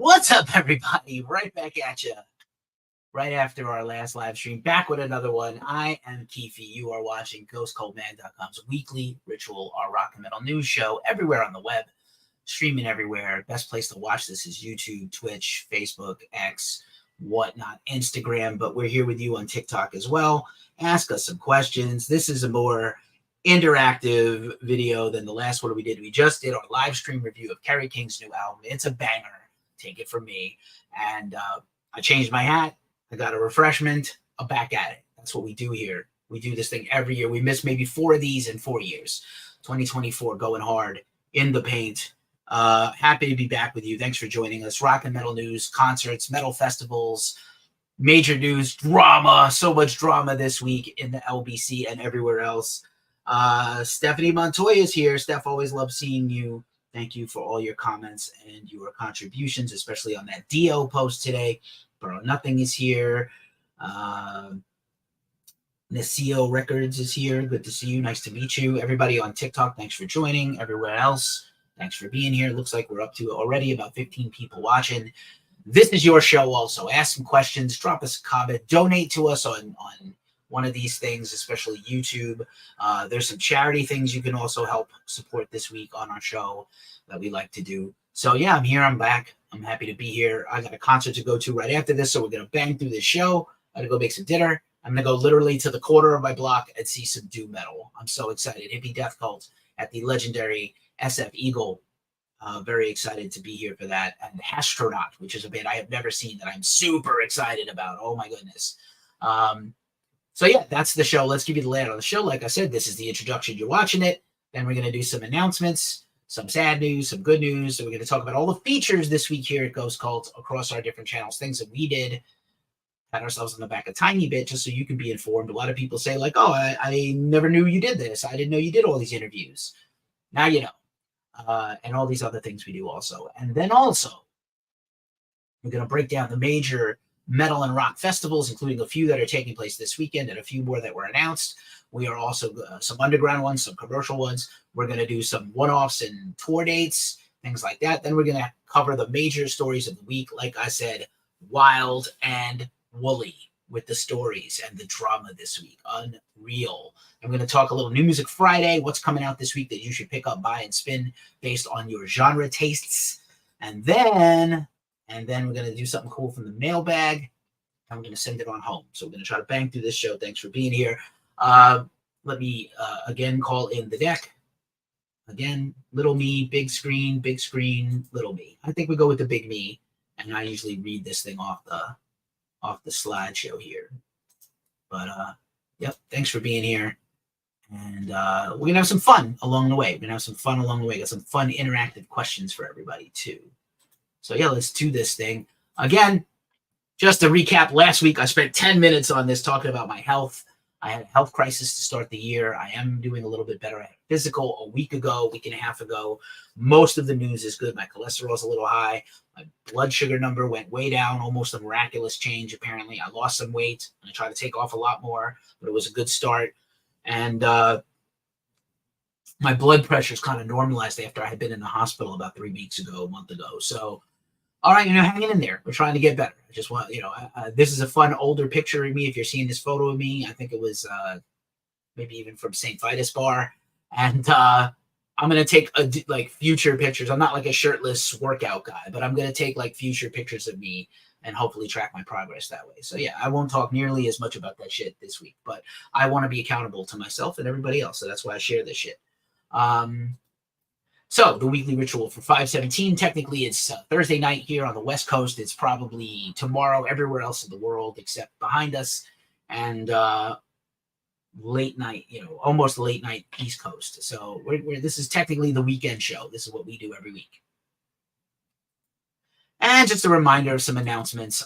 What's up, everybody? Right back at you. Right after our last live stream, back with another one. I am Keefy. You are watching GhostColdMan.com's weekly ritual, our rock and metal news show, everywhere on the web, streaming everywhere. Best place to watch this is YouTube, Twitch, Facebook, X, whatnot, Instagram. But we're here with you on TikTok as well. Ask us some questions. This is a more interactive video than the last one we did. We just did our live stream review of Kerry King's new album. It's a banger. Take it from me. And I changed my hat. I got a refreshment. I'm back at it. That's what we do here. We do this thing every year. We missed maybe 4 of these in 4 years. 2024 going hard in the paint. Happy to be back with you. Thanks for joining us. Rock and metal news, concerts, metal festivals, major news, drama. So much drama this week in the LBC and everywhere else. Stephanie Montoya is here. Steph, always love seeing you. Thank you for all your comments and your contributions, especially on that DO post today. Bro, Nothing is here. Nasio Records is here. Good to see you. Nice to meet you. Everybody on TikTok, thanks for joining. Everywhere else, thanks for being here. Looks like we're up to already about 15 people watching. This is your show also. Ask some questions. Drop us a comment. Donate to us on one of these things, especially YouTube. There's some charity things you can also help support this week on our show that we like to do. So yeah, I'm here. I'm back. I'm happy to be here. I got a concert to go to right after this, so we're going to bang through this show. I got to go make some dinner. I'm going to go literally to the corner of my block and see some doom metal. I'm so excited. Hippie Death Cult at the legendary SF Eagle. Very excited to be here for that. And Astronaut, which is a band I have never seen that I'm super excited about. Oh my goodness. So yeah, that's the show. Let's give you the layout of the show. Like I said, this is the introduction. You're watching it. Then we're going to do some announcements, some sad news, some good news. So we're going to talk about all the features this week here at Ghost Cult across our different channels, things that we did, pat ourselves on the back a tiny bit just so you can be informed. A lot of people say like, oh, I never knew you did this. I didn't know you did all these interviews. Now you know. And all these other things we do also. And then also, we're going to break down the major metal and rock festivals, including a few that are taking place this weekend and a few more that were announced. We are also some underground ones, some commercial ones. We're going to do some one-offs and tour dates, things like that. Then we're going to cover the major stories of the week. Like I said, wild and woolly with the stories and the drama this week. Unreal. I'm going to talk a little New Music Friday, what's coming out this week that you should pick up, buy, and spin based on your genre tastes. And then we're going to do something cool from the mailbag. I'm going to send it on home. So we're going to try to bang through this show. Thanks for being here. Let me again call in the deck. Again, little me, big screen, little me. I think we go with the big me, and I usually read this thing off the slideshow here. But yep, thanks for being here. And we're going to have some fun along the way. Got some fun interactive questions for everybody too. So yeah, let's do this thing. Again, just to recap, last week I spent 10 minutes on this talking about my health. I had a health crisis to start the year. I am doing a little bit better. I had a physical a week and a half ago. Most of the news is good. My cholesterol is a little high. My blood sugar number went way down, almost a miraculous change, apparently. I lost some weight. I tried to take off a lot more, but it was a good start. And my blood pressure is kind of normalized after I had been in the hospital about 3 weeks ago, a month ago. So, all right, hanging in there. We're trying to get better. I just want, this is a fun older picture of me. If you're seeing this photo of me, I think it was maybe even from St. Vitus Bar. And I'm going to take future pictures. I'm not like a shirtless workout guy, but I'm going to take like future pictures of me and hopefully track my progress that way. So yeah, I won't talk nearly as much about that shit this week, but I want to be accountable to myself and everybody else. So that's why I share this shit. So the weekly ritual for 5/17, technically it's Thursday night here on the West Coast. It's probably tomorrow everywhere else in the world except behind us, and late night, almost late night East Coast. So this is technically the weekend show. This is what we do every week. And just a reminder of some announcements.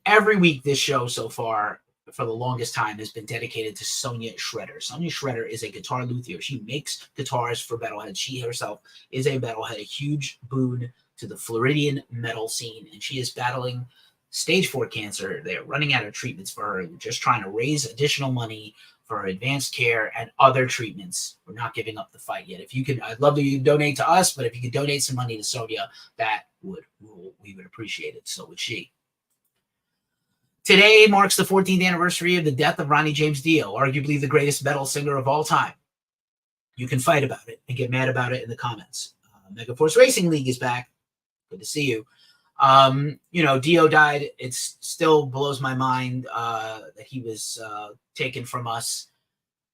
Every week this show so far, for the longest time, has been dedicated to Sonia Shredder. Sonia Shredder is a guitar luthier. She makes guitars for metalheads. She herself is a metalhead, a huge boon to the Floridian metal scene, and she is battling stage 4 cancer. They're running out of treatments for her, just trying to raise additional money for advanced care and other treatments. We're not giving up the fight yet. If you could, I'd love you to donate to us, but if you could donate some money to Sonia, that would rule. We would appreciate it. So would she. Today marks the 14th anniversary of the death of Ronnie James Dio, arguably the greatest metal singer of all time. You can fight about it and get mad about it in the comments. Megaforce Racing League is back. Good to see you. Dio died. It still blows my mind that he was taken from us.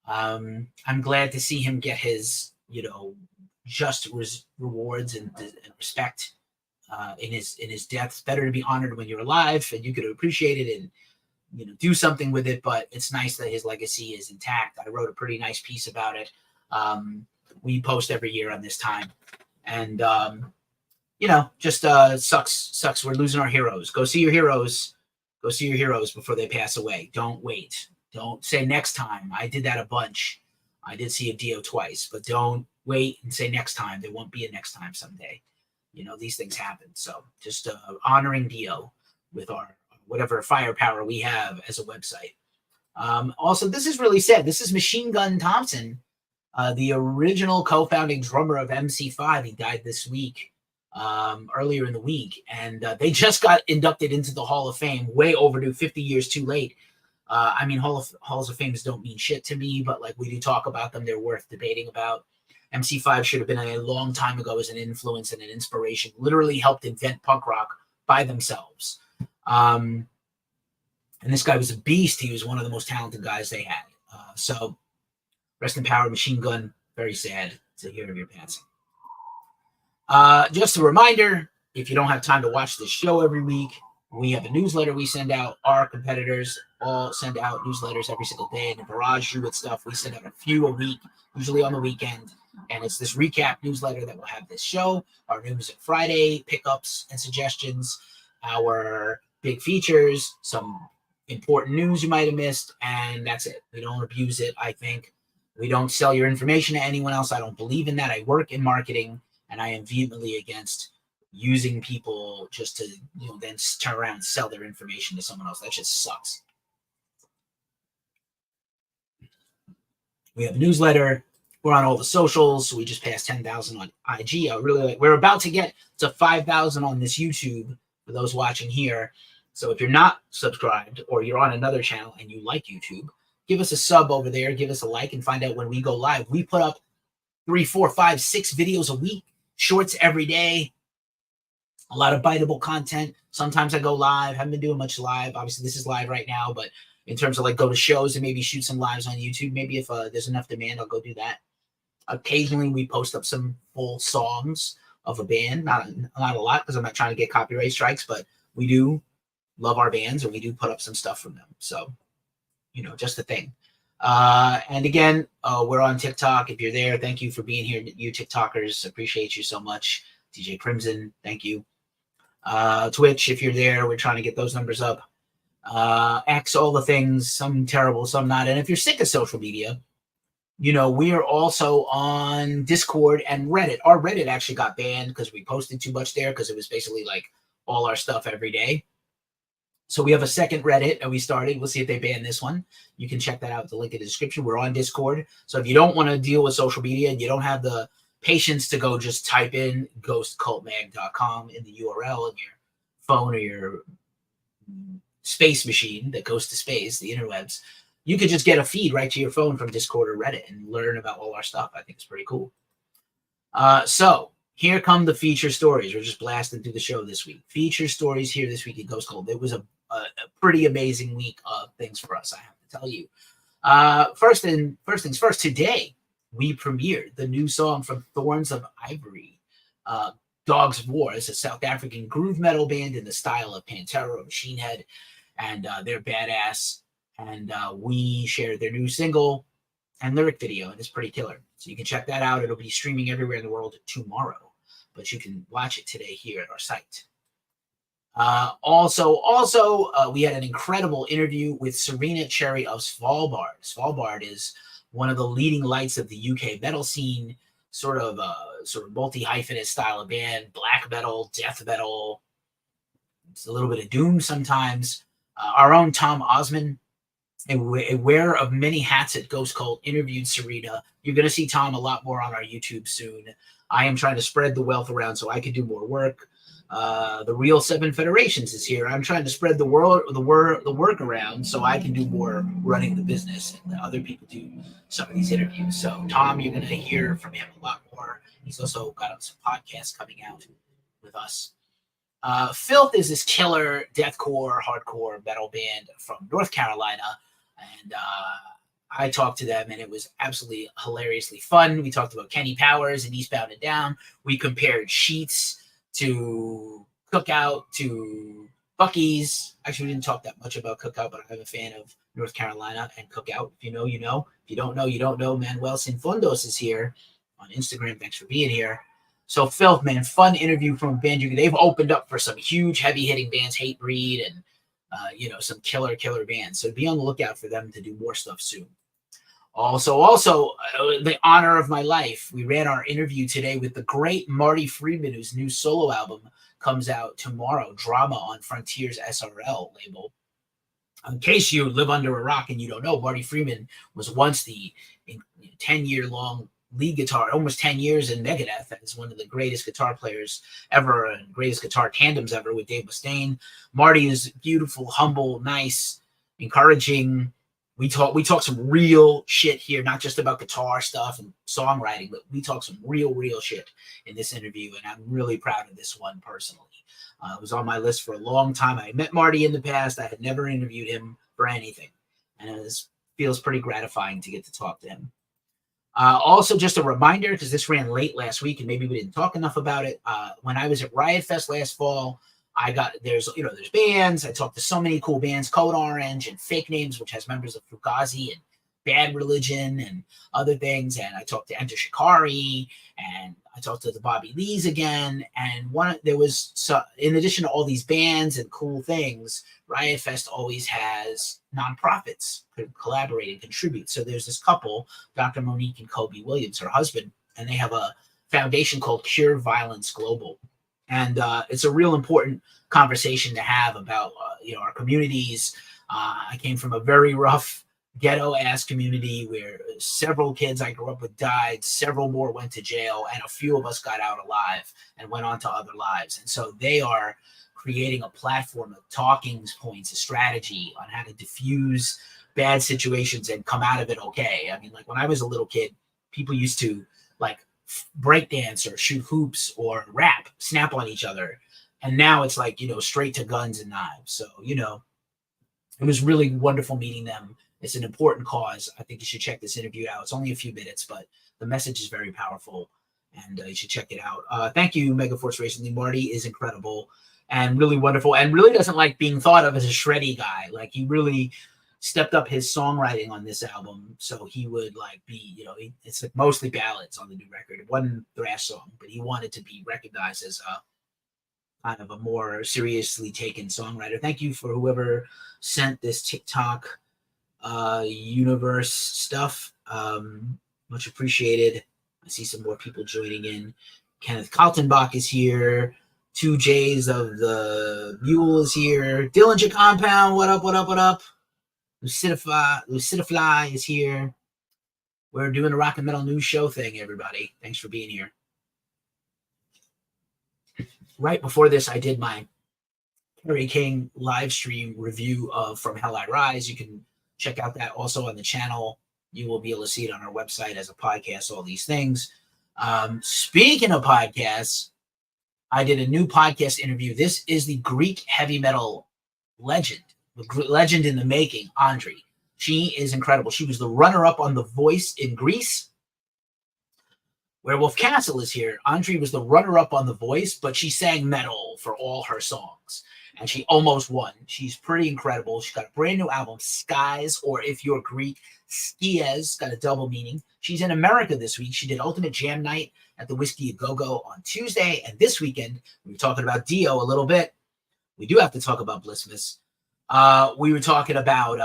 I'm glad to see him get his, just rewards and respect in his death. It's better to be honored when you're alive and you could appreciate it and do something with it. But it's nice that his legacy is intact. I wrote a pretty nice piece about it. We post every year on this time, and just sucks. We're losing our heroes. Go see your heroes. Go see your heroes before they pass away. Don't wait. Don't say next time. I did that a bunch. I did see a Dio twice, but don't wait and say next time. There won't be a next time someday. These things happen. So just honoring Dio with our whatever firepower we have as a website. Also, this is really sad. This is Machine Gun Thompson, the original co-founding drummer of MC5. He died this week, earlier in the week, and they just got inducted into the Hall of Fame. Way overdue, 50 years too late. Halls of Fames don't mean shit to me, but we do talk about them. They're worth debating about. MC5 should have been a long time ago as an influence and an inspiration. Literally helped invent punk rock by themselves. And this guy was a beast. He was one of the most talented guys they had. So rest in power, Machine Gun. Very sad to hear of your passing. Just a reminder, if you don't have time to watch this show every week, we have a newsletter we send out. Our competitors all send out newsletters every single day. In the Barrage with stuff, we send out a few a week, usually on the weekend. And it's this recap newsletter that will have this show, our news at Friday, pickups and suggestions, our big features, some important news you might have missed, and that's it. We don't abuse it, I think. We don't sell your information to anyone else. I don't believe in that. I work in marketing, and I am vehemently against using people just to then turn around and sell their information to someone else. That just sucks. We have a newsletter. We're on all the socials. So we just passed 10,000 on IG. We're about to get to 5,000 on this YouTube for those watching here. So if you're not subscribed or you're on another channel and you like YouTube, give us a sub over there. Give us a like and find out when we go live. We put up 3, 4, 5, 6 videos a week, shorts every day. A lot of biteable content. Sometimes I go live. Haven't been doing much live. Obviously, this is live right now, but in terms of go to shows and maybe shoot some lives on YouTube, maybe if there's enough demand, I'll go do that. Occasionally, we post up some full songs of a band. Not a lot because I'm not trying to get copyright strikes, but we do love our bands and we do put up some stuff from them. So, just a thing. And again, we're on TikTok. If you're there, thank you for being here. You TikTokers, appreciate you so much. DJ Crimson, thank you. Twitch, if you're there, we're trying to get those numbers up. X, all the things, some terrible, some not. And if you're sick of social media, we are also on Discord and Reddit. Our Reddit actually got banned because we posted too much there because it was basically all our stuff every day. So we have a second Reddit that we started. We'll see if they ban this one. You can check that out with the link in the description. We're on Discord. So if you don't want to deal with social media and you don't have the patience to go just type in ghostcultmag.com in the URL on your phone or your space machine that goes to space, the interwebs, you could just get a feed right to your phone from Discord or Reddit and learn about all our stuff. I think it's pretty cool. So here come the feature stories. We're just blasting through the show this week. Feature stories here this week at Ghost Cult. It was a pretty amazing week of things for us, I have to tell you. First things first, today we premiered the new song from Thorns of Ivory, Dogs of War. It's a South African groove metal band in the style of Pantera or Machine Head, and they're badass. And we shared their new single and lyric video, and it's pretty killer. So you can check that out. It'll be streaming everywhere in the world tomorrow, but you can watch it today here at our site. Also, we had an incredible interview with Serena Cherry of Svalbard. Svalbard is one of the leading lights of the UK metal scene, sort of multi-hyphenate style of band, black metal, death metal. It's a little bit of doom sometimes. Our own Tom Osman a wearer of many hats at Ghost Cult, interviewed Serena. You're going to see Tom a lot more on our YouTube soon. I am trying to spread the wealth around so I can do more work. The Real Seven Federations is here. I'm trying to spread the work around so I can do more running the business and let other people do some of these interviews. So Tom, you're going to hear from him a lot more. He's also got some podcasts coming out with us. Filth is this killer deathcore, hardcore metal band from North Carolina, and I talked to them, and it was absolutely hilariously fun. We talked about Kenny Powers and Eastbound and Down. We compared Sheets to Cookout to Bucky's. Actually, we didn't talk that much about Cookout, but I'm a fan of North Carolina and Cookout. If you know, you know. If you don't know, you don't know. Manuel Sinfondos is here on Instagram. Thanks for being here. So Filth, man, fun interview from a band. They've opened up for some huge heavy-hitting bands, Hatebreed, and some killer bands. So be on the lookout for them to do more stuff soon. Also, the honor of my life. We ran our interview today with the great Marty Friedman, whose new solo album comes out tomorrow, Drama, on Frontiers SRL label. In case you live under a rock and you don't know, Marty Friedman was once the 10-year-long lead guitar, almost 10 years in Megadeth, as one of the greatest guitar players ever and greatest guitar tandems ever with Dave Mustaine. Marty is beautiful, humble, nice, encouraging. We talk some real shit here, not just about guitar stuff and songwriting, but we talk some real shit in this interview, and I'm really proud of this one personally. It was on my list for a long time. I met Marty in the past. I had never interviewed him for anything, and it feels pretty gratifying to get to talk to him. Also, just a reminder, because this ran late last week and maybe we didn't talk enough about it. When I was at Riot Fest last fall, there's bands. I talked to so many cool bands, Code Orange and Fake Names, which has members of Fugazi and Bad Religion and other things. And I talked to Enter Shikari, and I talked to the Bobby Lees again. And in addition to all these bands and cool things, Riot Fest always has nonprofits collaborate and contribute. So there's this couple, Dr. Monique and Kobe Williams, her husband, and they have a foundation called Cure Violence Global. And it's a real important conversation to have about our communities. I came from a very rough ghetto-ass community where several kids I grew up with died, several more went to jail, and a few of us got out alive and went on to other lives. And so they are creating a platform of talking points, a strategy on how to diffuse bad situations and come out of it okay. I mean, like when I was a little kid, people used to like breakdance or shoot hoops or rap, snap on each other. And now it's like, straight to guns and knives. So, it was really wonderful meeting them. It's an important cause. I think you should check this interview out. It's only a few minutes, but the message is very powerful, and you should check it out. Thank you, Megaforce Racing. Marty is incredible and really wonderful, and really doesn't like being thought of as a shreddy guy. Like, he really stepped up his songwriting on this album, so he would be, it's like mostly ballads on the new record. It wasn't thrash song, but he wanted to be recognized as a kind of a more seriously taken songwriter. Thank you for whoever sent this TikTok universe stuff. Much appreciated. I see some more people joining in. Kenneth Kaltenbach is here. 2 J's of the Mule is here. Dillinger Compound, what up? Lucidify is here. We're doing a rock and metal news show thing, everybody. Thanks for being here. Right before this, I did my Kerry King live stream review of From Hell I Rise. You can check out that also on the channel. You will be able to see it on our website as a podcast, all these things. Speaking of podcasts, I did a new podcast interview. This is the Greek heavy metal legend in the making, Andry. She is incredible. She was the runner-up on The Voice in Greece. Werewolf Castle is here. Andry was the runner-up on The Voice, but she sang metal for all her songs, and she almost won. She's pretty incredible. She's got a brand new album, Skies, or if you're Greek, Skies, got a double meaning. She's in America this week. She did Ultimate Jam Night at the Whiskey A Go-Go on Tuesday, and this weekend, we were talking about Dio a little bit. We do have to talk about Blissmas. We talked about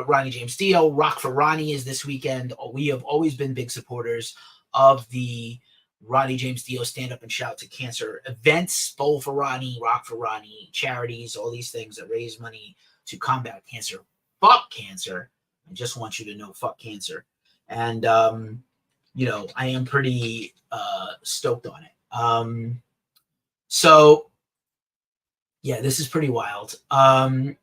Ronnie James Dio. Rock for Ronnie is this weekend. We have always been big supporters of the Ronnie James Dio Stand Up and Shout to Cancer events, Bowl for Ronnie, Rock for Ronnie, charities, all these things that raise money to combat cancer. Fuck cancer. I just want you to know, fuck cancer. And, you know, I am pretty stoked on it. So, yeah, this is pretty wild. Dillinger,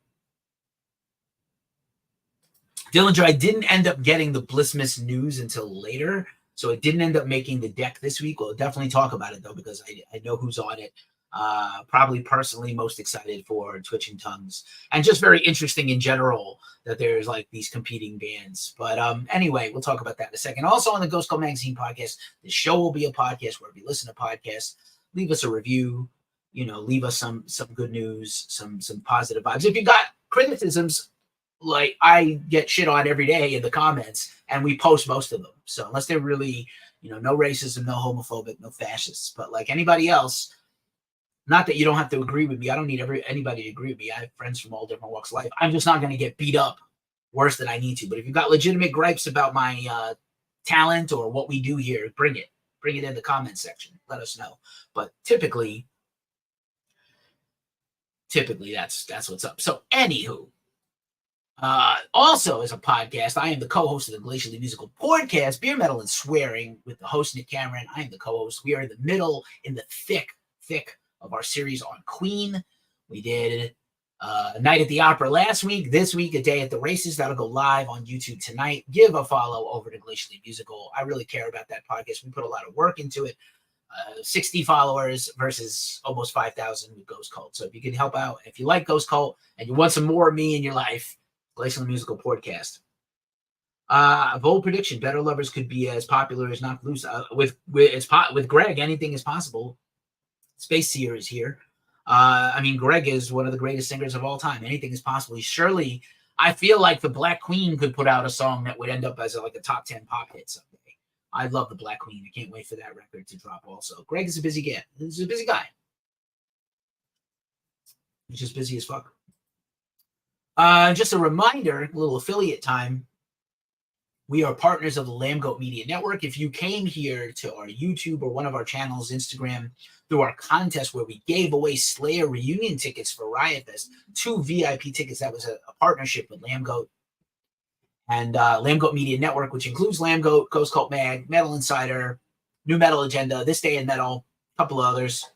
I didn't end up getting the Blissmas news until later, so it didn't end up making the deck this week. We'll definitely talk about it, though, because I know who's on it. Probably personally most excited for Twitching Tongues, and just very interesting in general that there's like these competing bands. But anyway, we'll talk about that in a second. Also on the Ghost Cult Magazine podcast, the show will be a podcast where if you listen to podcasts, leave us a review, you know, leave us some good news, some positive vibes. If you got criticisms, like I get shit on every day in the comments, and we post most of them. So unless they're really, you know, no racism, no homophobic, no fascists, but like anybody else, not that you don't have to agree with me. I don't need anybody to agree with me. I have friends from all different walks of life. I'm just not going to get beat up worse than I need to. But if you've got legitimate gripes about my talent or what we do here, bring it. Bring it in the comment section. Let us know. But typically that's what's up. So anywho, also as a podcast, I am the co-host of the Glacially Musical Podcast, Beer, Metal, and Swearing, with the host Nick Cameron. I am the co-host. We are in the middle, in the thick of our series on Queen. We did a night at the opera last week. This week, a day at the races. That'll go live on YouTube tonight. Give a follow over to Glacially Musical. I really care about that podcast. We put a lot of work into it. 60 followers versus almost 5,000 with Ghost Cult. So if you can help out, if you like Ghost Cult and you want some more of me in your life, Glacially Musical Podcast. Bold prediction: Better Lovers could be as popular as Knocked Loose. With Greg, anything is possible. Space Seer is here. I mean, Greg is one of the greatest singers of all time. Anything is possible. Surely, I feel like the Black Queen could put out a song that would end up as like a top 10 pop hit someday. I love the Black Queen. I can't wait for that record to drop also. Greg is a busy guy. He's a busy guy. He's just busy as fuck. Just a reminder, a little affiliate time. We are partners of the Lamb Goat Media Network. If you came here to our YouTube or one of our channels, Instagram, through our contest where we gave away Slayer reunion tickets for Riot Fest, 2 VIP tickets. That was a partnership with Lamb Goat and Lamb Goat Media Network, which includes Lamb Goat, Ghost Cult Mag, Metal Insider, New Metal Agenda, This Day in Metal, a couple others.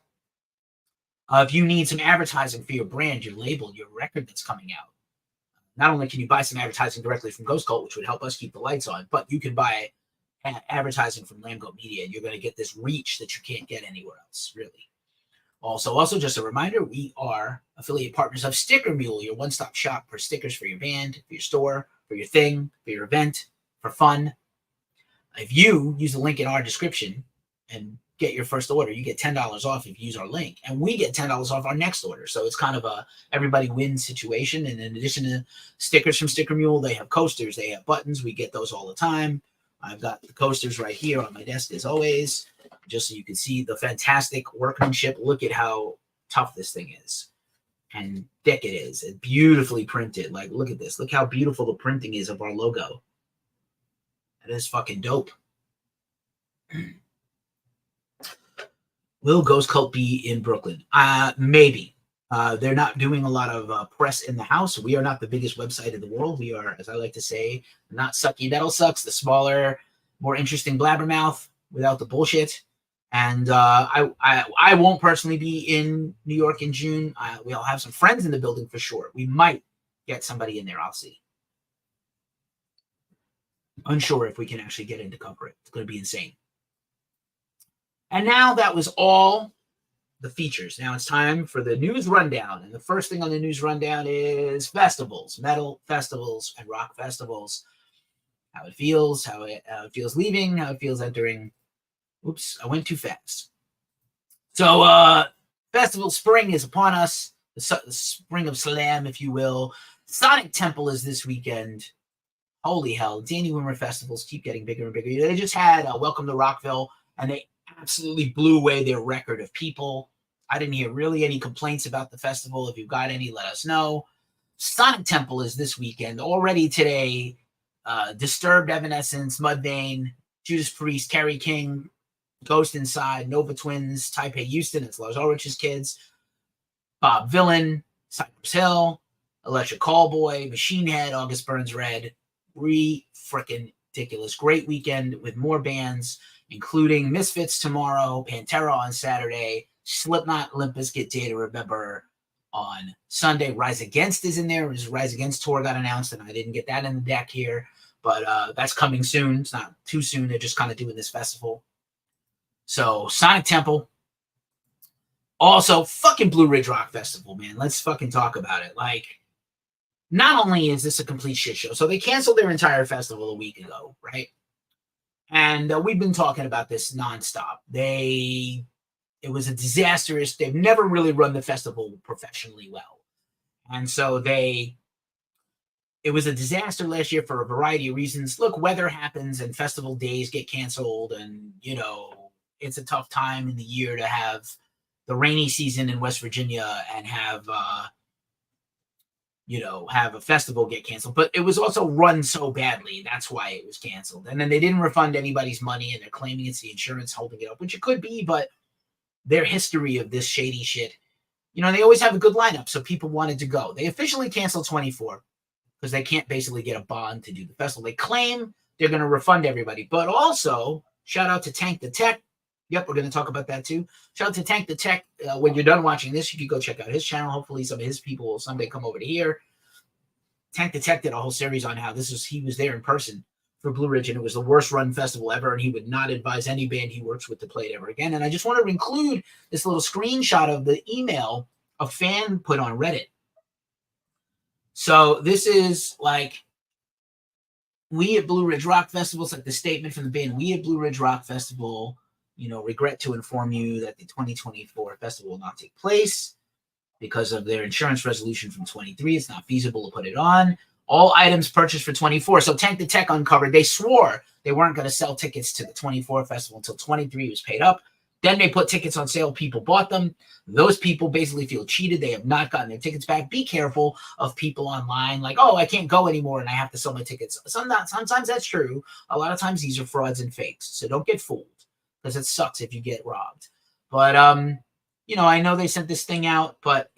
If you need some advertising for your brand, your label, your record that's coming out, not only can you buy some advertising directly from Ghost Cult, which would help us keep the lights on, but you can buy advertising from Lamb Goat Media, and you're going to get this reach that you can't get anywhere else, really. Also, just a reminder, we are affiliate partners of Sticker Mule, your one-stop shop for stickers for your band, for your store, for your thing, for your event, for fun. If you use the link in our description and get your first order, you get $10 off if you use our link, and we get $10 off our next order. So it's kind of a everybody wins situation. And in addition to stickers from Sticker Mule, they have coasters, they have buttons. We get those all the time. I've got the coasters right here on my desk as always, just so you can see the fantastic workmanship. Look at how tough this thing is and thick it is. It's beautifully printed. Like, look at this. Look how beautiful the printing is of our logo. That is fucking dope. Will Ghost Cult be in Brooklyn? Maybe. They're not doing a lot of press in the house. We are not the biggest website in the world. We are, as I like to say, not Sucky Metal Sucks, the smaller, more interesting blabbermouth without the bullshit. And I won't personally be in New York in June. We'll have some friends in the building for sure. We might get somebody in there. I'll see. Unsure if we can actually get in to cover it. It's going to be insane. And now that was all the features. Now it's time for the news rundown. And the first thing on the news rundown is festivals, metal festivals and rock festivals. How it feels, how it feels leaving, how it feels entering. Oops, I went too fast. So festival spring is upon us. The spring of Slam, if you will. Sonic Temple is this weekend. Holy hell. Danny Wimmer festivals keep getting bigger and bigger. They just had Welcome to Rockville, and they absolutely blew away their record of people. I didn't hear really any complaints about the festival. If you've got any, let us know. Sonic Temple is this weekend. Already today, Disturbed, Evanescence, Mudvayne, Judas Priest, Kerry King, Ghost Inside, Nova Twins, Taipei Houston, it's Lars Ulrich's kids, Bob Villain, Cypress Hill, Electric Callboy, Machine Head, August Burns Red. Freaking ridiculous. Great weekend with more bands, including Misfits tomorrow, Pantera on Saturday, Slipknot, Limp Bizkit, Day to Remember on Sunday. Rise Against is in there. His Rise Against tour got announced, and I didn't get that in the deck here, but that's coming soon. It's not too soon. They're just kind of doing this festival. So Sonic Temple. Also, fucking Blue Ridge Rock Festival, man. Let's fucking talk about it. Like, not only is this a complete shit show, so they canceled their entire festival a week ago, right? And we've been talking about this nonstop. It was a disastrous. They've never really run the festival professionally well. And so it was a disaster last year for a variety of reasons. Look, weather happens and festival days get canceled. And, it's a tough time in the year to have the rainy season in West Virginia and have a festival get canceled. But it was also run so badly. That's why it was canceled. And then they didn't refund anybody's money, and they're claiming it's the insurance holding it up, which it could be, but their history of this shady shit, they always have a good lineup, so people wanted to go. They officially canceled 24 because they can't basically get a bond to do the festival. They claim they're going to refund everybody, but also shout out to Tank the Tech. Yep, we're going to talk about that too. Shout out to Tank the Tech. When you're done watching this, you can go check out his channel. Hopefully some of his people will someday come over to here. Tank the Tech did a whole series on how he was there in person for Blue Ridge, and it was the worst run festival ever, and he would not advise any band he works with to play it ever again. And I just wanted to include this little screenshot of the email a fan put on Reddit. So this is like, we at Blue Ridge Rock Festival, it's like the statement from the band, we at Blue Ridge Rock Festival, regret to inform you that the 2024 festival will not take place because of their insurance resolution from 23. It's not feasible to put it on. All items purchased for 24. So Tank the Tech uncovered. They swore they weren't going to sell tickets to the 24 festival until 23 was paid up. Then they put tickets on sale. People bought them. Those people basically feel cheated. They have not gotten their tickets back. Be careful of people online like, oh, I can't go anymore and I have to sell my tickets. Sometimes that's true. A lot of times these are frauds and fakes. So don't get fooled, because it sucks if you get robbed. But, I know they sent this thing out, but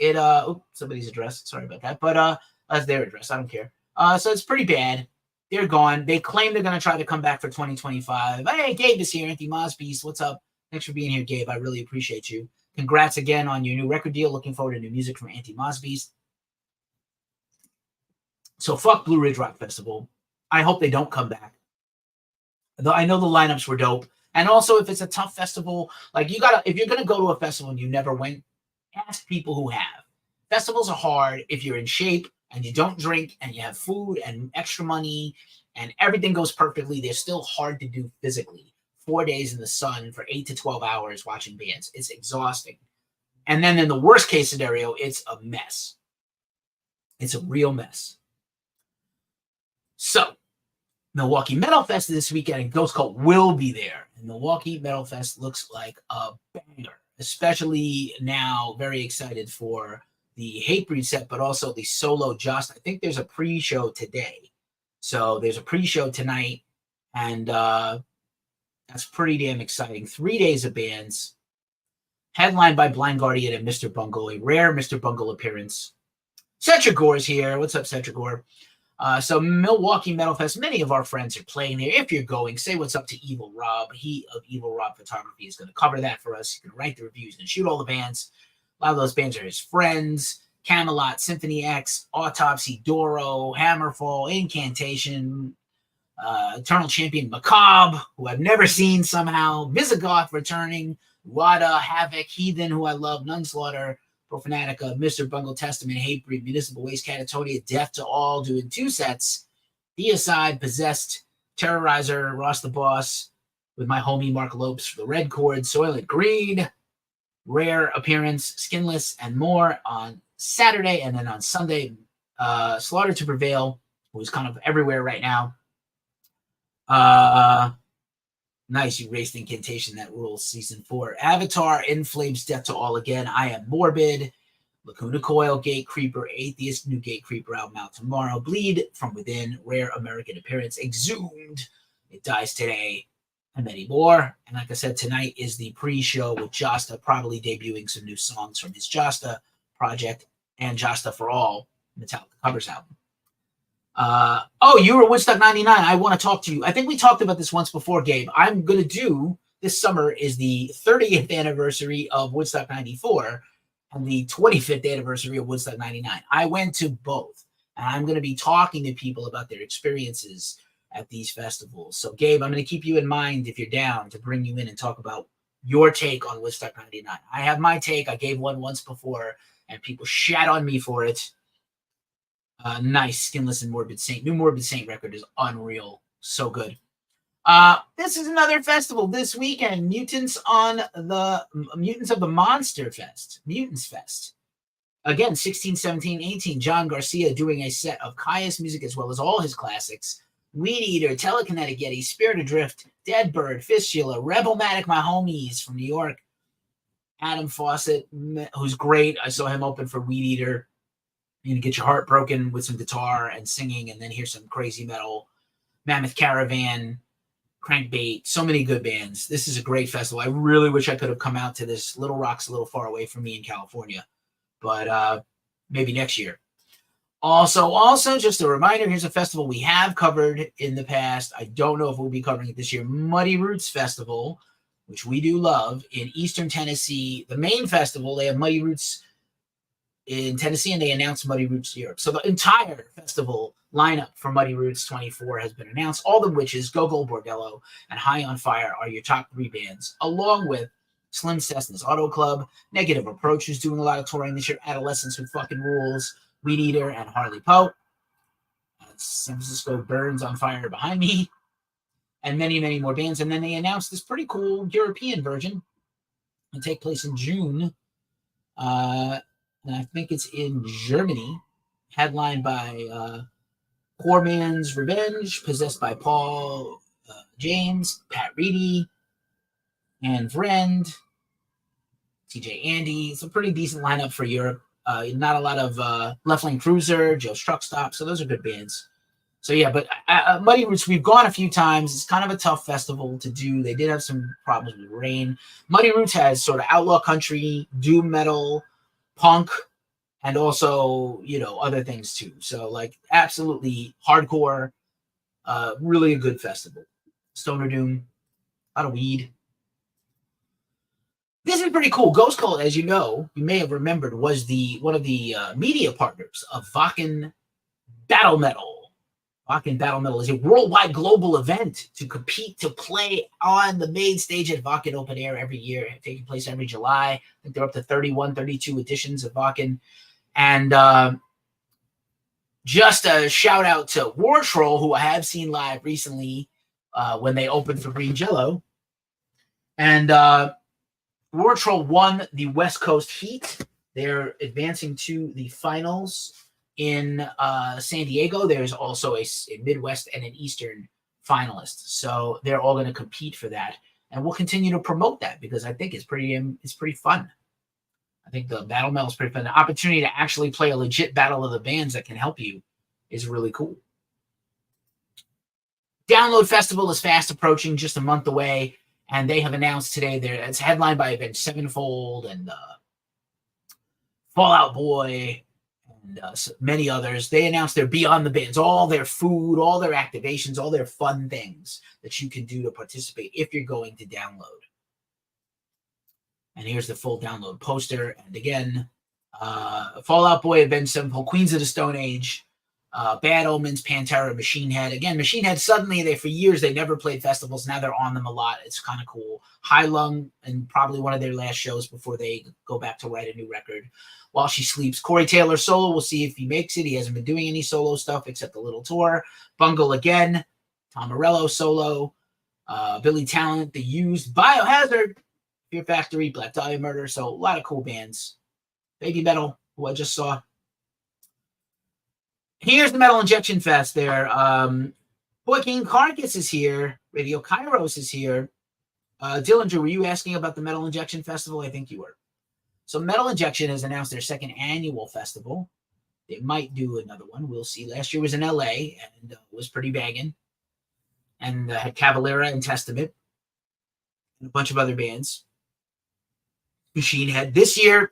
somebody's address. Sorry about that. But that's their address. I don't care. So it's pretty bad. They're gone. They claim they're going to try to come back for 2025. Hey, Gabe is here. Anti Mosbeast. What's up? Thanks for being here, Gabe. I really appreciate you. Congrats again on your new record deal. Looking forward to new music from Anti Mosbeast. So fuck Blue Ridge Rock Festival. I hope they don't come back. Though I know the lineups were dope. And also, if it's a tough festival, like if you're going to go to a festival and you never went, ask people who have. Festivals are hard if you're in shape and you don't drink and you have food and extra money and everything goes perfectly. They're still hard to do physically. 4 days in the sun for 8 to 12 hours watching bands. It's exhausting. And then in the worst case scenario, it's a mess. It's a real mess. So, Milwaukee Metal Fest this weekend, and Ghost Cult will be there. And Milwaukee Metal Fest looks like a banger, especially now. Very excited for the Hatebreed set, but also the solo Just. I think there's a pre-show today. So there's a pre-show tonight, and that's pretty damn exciting. 3 days of bands, headlined by Blind Guardian and Mr. Bungle, a rare Mr. Bungle appearance. Cetragor's here. What's up, Cetragor? So Milwaukee Metal Fest, many of our friends are playing there. If you're going, say what's up to Evil Rob. He of Evil Rob Photography is going to cover that for us. He can write the reviews and shoot all the bands. A lot of those bands are his friends. Camelot, Symphony X, Autopsy, Doro, Hammerfall, Incantation, Eternal Champion Macabre, who I've never seen somehow, Visigoth returning, Wada, Havoc, Heathen, who I love, Nunslaughter, Profanatica, Mr. Bungle Testament, Hatebreed, Municipal Waste, Catatonia, Death to All, doing 2 sets, Deicide, Possessed, Terrorizer, Ross the Boss, with my homie Mark Lopes for the Red Chord, Soylent Greed, Rare Appearance, Skinless, and more on Saturday, and then on Sunday, Slaughter to Prevail, who's kind of everywhere right now. Nice, you raced Incantation, that rules. Season 4. Avatar, In Flames, Death to All Again, I Am Morbid, Lacuna Coil, Gate Creeper, Atheist, new Gate Creeper album out tomorrow, Bleed From Within, Rare American Appearance, Exhumed, it dies today, and many more. And like I said, tonight is the pre-show with Josta, probably debuting some new songs from his Josta project and Josta for All Metallica covers album. You were Woodstock 99. I want to talk to you. I think we talked about this once before, Gabe. I'm going to do, this summer is the 30th anniversary of Woodstock 94 and the 25th anniversary of Woodstock 99. I went to both, and I'm going to be talking to people about their experiences at these festivals. So, Gabe, I'm going to keep you in mind if you're down to bring you in and talk about your take on Woodstock 99. I have my take. I gave one once before, and people shat on me for it. Nice, Skinless and Morbid Saint. New Morbid Saint record is unreal. So good. This is another festival this weekend. Mutants of the Monster Fest. Mutants Fest. Again, 16, 17, 18. John Garcia doing a set of Caius music as well as all his classics. Weed Eater, Telekinetic Yeti, Spirit Adrift, Deadbird, Fistula, Rebelmatic, my homies from New York. Adam Fawcett, who's great. I saw him open for Weed Eater. You're going to get your heart broken with some guitar and singing, and then hear some crazy metal. Mammoth Caravan, Crankbait, so many good bands. This is a great festival. I really wish I could have come out to this. Little Rock's a little far away from me in California, but maybe next year. Also, just a reminder, here's a festival we have covered in the past. I don't know if we'll be covering it this year. Muddy Roots Festival, which we do love, in Eastern Tennessee. The main festival, they have Muddy Roots in Tennessee, and they announced Muddy Roots Europe. So the entire festival lineup for Muddy Roots 24 has been announced. All the Witches, Go Go Bordello, and High on Fire are your top 3 bands, along with Slim Cessna's Auto Club, Negative Approach, who's doing a lot of touring this year, Adolescence Who Fucking Rules, Weed Eater, and Harley Poe. San Francisco Burns on Fire behind me, and many, many more bands. And then they announced this pretty cool European version. It'll take place in June. And I think it's in Germany, headlined by Poor Man's Revenge, Possessed by Paul James, Pat Reedy, Anne Vrend, TJ Andy. It's a pretty decent lineup for Europe. Not a lot of Left Lane Cruiser, Joe's Truck Stop, so those are good bands. So yeah, but Muddy Roots, we've gone a few times. It's kind of a tough festival to do. They did have some problems with rain. Muddy Roots has sort of outlaw country, doom metal, punk, and also, other things too. So like absolutely hardcore, really a good festival. Stoner doom, a lot of weed. This is pretty cool. Ghost Cult, as you know, you may have remembered, was one of the media partners of Wacken Battle Metal. Wacken Battle Metal is a worldwide global event to compete to play on the main stage at Wacken Open Air every year, taking place every July. I think they're up to 31, 32 editions of Wacken. And just a shout out to War Troll, who I have seen live recently when they opened for Green Jello. And War Troll won the West Coast Heat. They're advancing to the finals in San Diego. There's also a Midwest and an Eastern finalist. So they're all going to compete for that. And we'll continue to promote that because I think it's pretty fun. I think the battle metal is pretty fun. The opportunity to actually play a legit battle of the bands that can help you is really cool. Download Festival is fast approaching, just a month away. And they have announced today it's headlined by Avenged Sevenfold and Fall Out Boy and many others. They announced their Beyond the Bands, all their food, all their activations, all their fun things that you can do to participate if you're going to download. And here's the full download poster. And again, Fall Out Boy, Avenged Sevenfold, Queens of the Stone Age, Bad Omens, Pantera, Machine Head. Again, Machine Head, suddenly, for years, they never played festivals. Now they're on them a lot. It's kind of cool. High Lung, and probably one of their last shows before they go back to write a new record. While She Sleeps. Corey Taylor solo. We'll see if he makes it. He hasn't been doing any solo stuff except a little tour. Bungle Again. Tom Morello solo. Billy Talent, The Used, Biohazard, Fear Factory, Black Dahlia Murder. So a lot of cool bands. Baby Metal, who I just saw. Here's the Metal Injection Fest there. Boy King Carcass is here. Radio Kairos is here. Dillinger, were you asking about the Metal Injection Festival? I think you were. So Metal Injection has announced their second annual festival. They might do another one. We'll see. Last year was in LA and was pretty banging. And had Cavalera and Testament. and a bunch of other bands. Machine Head. This year,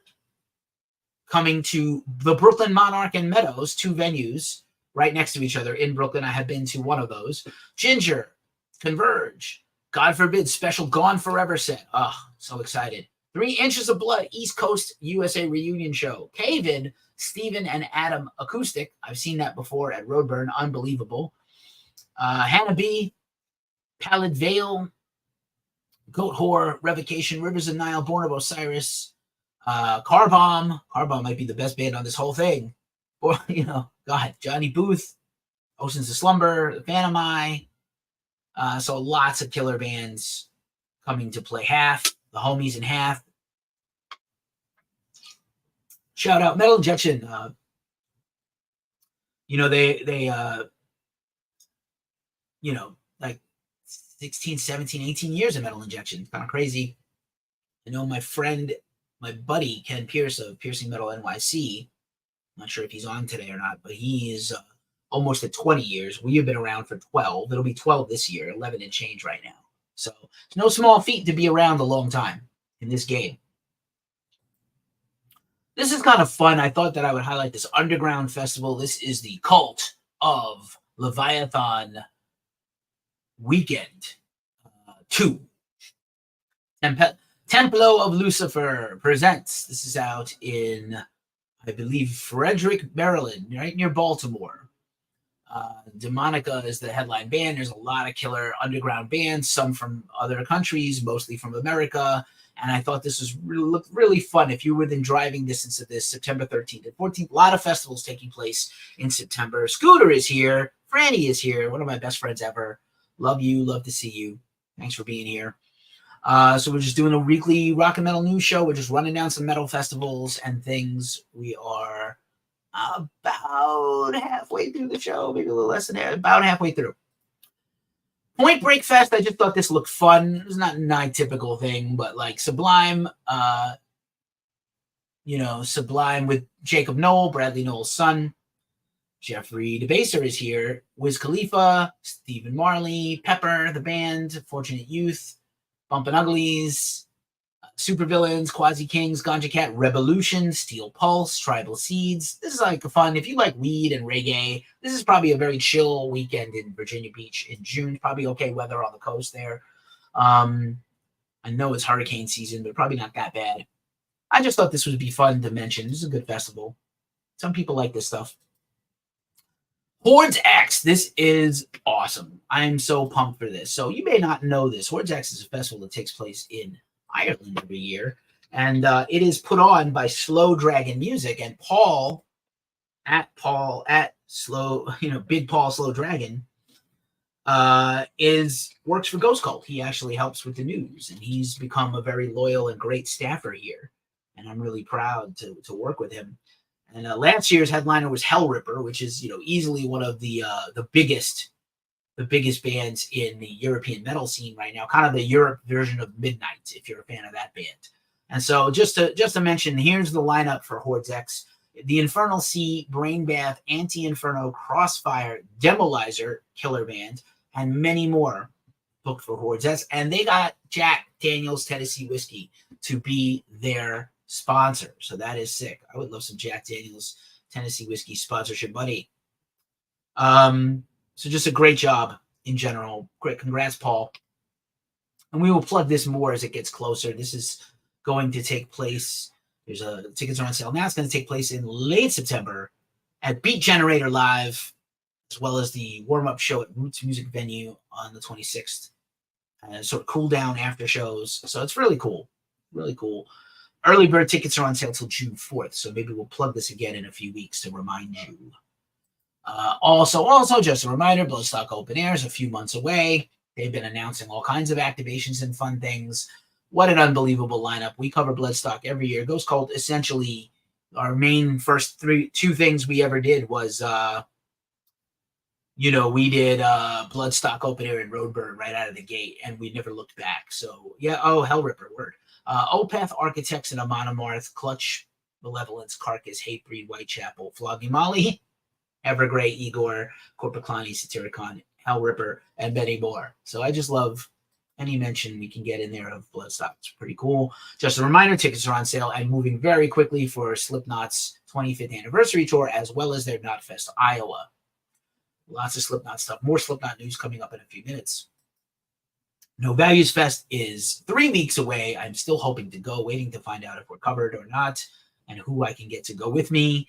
coming to the Brooklyn Monarch and Meadows, 2 venues right next to each other in Brooklyn. I have been to one of those. Ginger, Converge, God Forbid, special Gone Forever set. Oh, so excited. 3 Inches of Blood, East Coast USA reunion show. Cave-In, Steven and Adam Acoustic. I've seen that before at Roadburn. Unbelievable. Hannah B, Pallid Vale, Goat Whore, Revocation, Rivers of Nile, Born of Osiris, Car Bomb. Car Bomb might be the best band on this whole thing. Or, God, Johnny Booth, Oceans of Slumber, The Phantom Eye. So lots of killer bands coming to play Half, the homies in Half. Shout out Metal Injection. They like 16, 17, 18 years of Metal Injection. Kind of crazy. I know my friend, my buddy, Ken Pierce of Piercing Metal NYC. I'm not sure if he's on today or not, but he is almost at 20 years. We have been around for 12. It'll be 12 this year, 11 and change right now. So it's no small feat to be around a long time in this game. This is kind of fun. I thought that I would highlight this underground festival. This is the Cult of Leviathan Weekend 2. Templo of Lucifer presents. This is out in, I believe, Frederick, Maryland, right near Baltimore. Demonica is the headline band. There's a lot of killer underground bands, some from other countries, mostly from America. And I thought this was looked really fun. If you're within driving distance of this, September 13th and 14th, a lot of festivals taking place in September. Scooter is here. Franny is here. One of my best friends ever. Love you. Love to see you. Thanks for being here. So we're just doing a weekly rock and metal news show. We're just running down some metal festivals and things. We are about halfway through the show, maybe a little less than that, about halfway through. Point Break Fest, I just thought this looked fun. It's not a typical thing, but like Sublime, Sublime with Jacob Noel, Bradley Noel's son. Jeffrey DeBaser is here. Wiz Khalifa, Stephen Marley, Pepper, the band, Fortunate Youth, Bumpin' Uglies, Supervillains, Quasi Kings, Ganja Cat, Revolution, Steel Pulse, Tribal Seeds. This is like fun. If you like weed and reggae, this is probably a very chill weekend in Virginia Beach in June. Probably okay weather on the coast there. I know it's hurricane season, but probably not that bad. I just thought this would be fun to mention. This is a good festival. Some people like this stuff. Hordes X. This is awesome. I'm so pumped for this. So you may not know this. Hordes X is a festival that takes place in Ireland every year, and it is put on by Slow Dragon Music, and Paul at Slow, Big Paul Slow Dragon works for Ghost Cult. He actually helps with the news, and he's become a very loyal and great staffer here, and I'm really proud to work with him. And last year's headliner was Hell Ripper, which is easily one of the biggest bands in the European metal scene right now, kind of the Europe version of Midnight, if you're a fan of that band. And so just to mention, here's the lineup for Hordes X. The Infernal Sea, Brainbath, Anti-Inferno, Crossfire, Demolizer, killer band, and many more booked for Hordes X. And they got Jack Daniels Tennessee Whiskey to be their sponsor. So that is sick. I would love some Jack Daniels Tennessee Whiskey sponsorship, buddy. So just a great job in general. Great. Congrats, Paul. And we will plug this more as it gets closer. This is going to take place. Tickets are on sale now. It's going to take place in late September at Beat Generator Live, as well as the warm-up show at Roots Music Venue on the 26th. Sort of cool down after shows. So it's really cool. Really cool. Early bird tickets are on sale till June 4th. So maybe we'll plug this again in a few weeks to remind you. Also, just a reminder, Bloodstock Open Air is a few months away. They've been announcing all kinds of activations and fun things. What an unbelievable lineup. We cover Bloodstock every year. Ghost Cult, essentially, our main first two things we ever did was, we did Bloodstock Open Air and Roadburn right out of the gate, and we never looked back. So, yeah, Hell Ripper, word. Opeth, Architects, and Amonomarth, Clutch, Malevolence, Carcass, Hatebreed, Whitechapel, Flogging Molly, Evergrey, Igor, Corpaclani, Satyricon, Hell Ripper, and many more. So I just love any mention we can get in there of Bloodstock. It's pretty cool. Just a reminder, tickets are on sale and moving very quickly for Slipknot's 25th anniversary tour, as well as their Knotfest Iowa. Lots of Slipknot stuff. More Slipknot news coming up in a few minutes. No Values Fest is 3 weeks away. I'm still hoping to go, waiting to find out if we're covered or not and who I can get to go with me.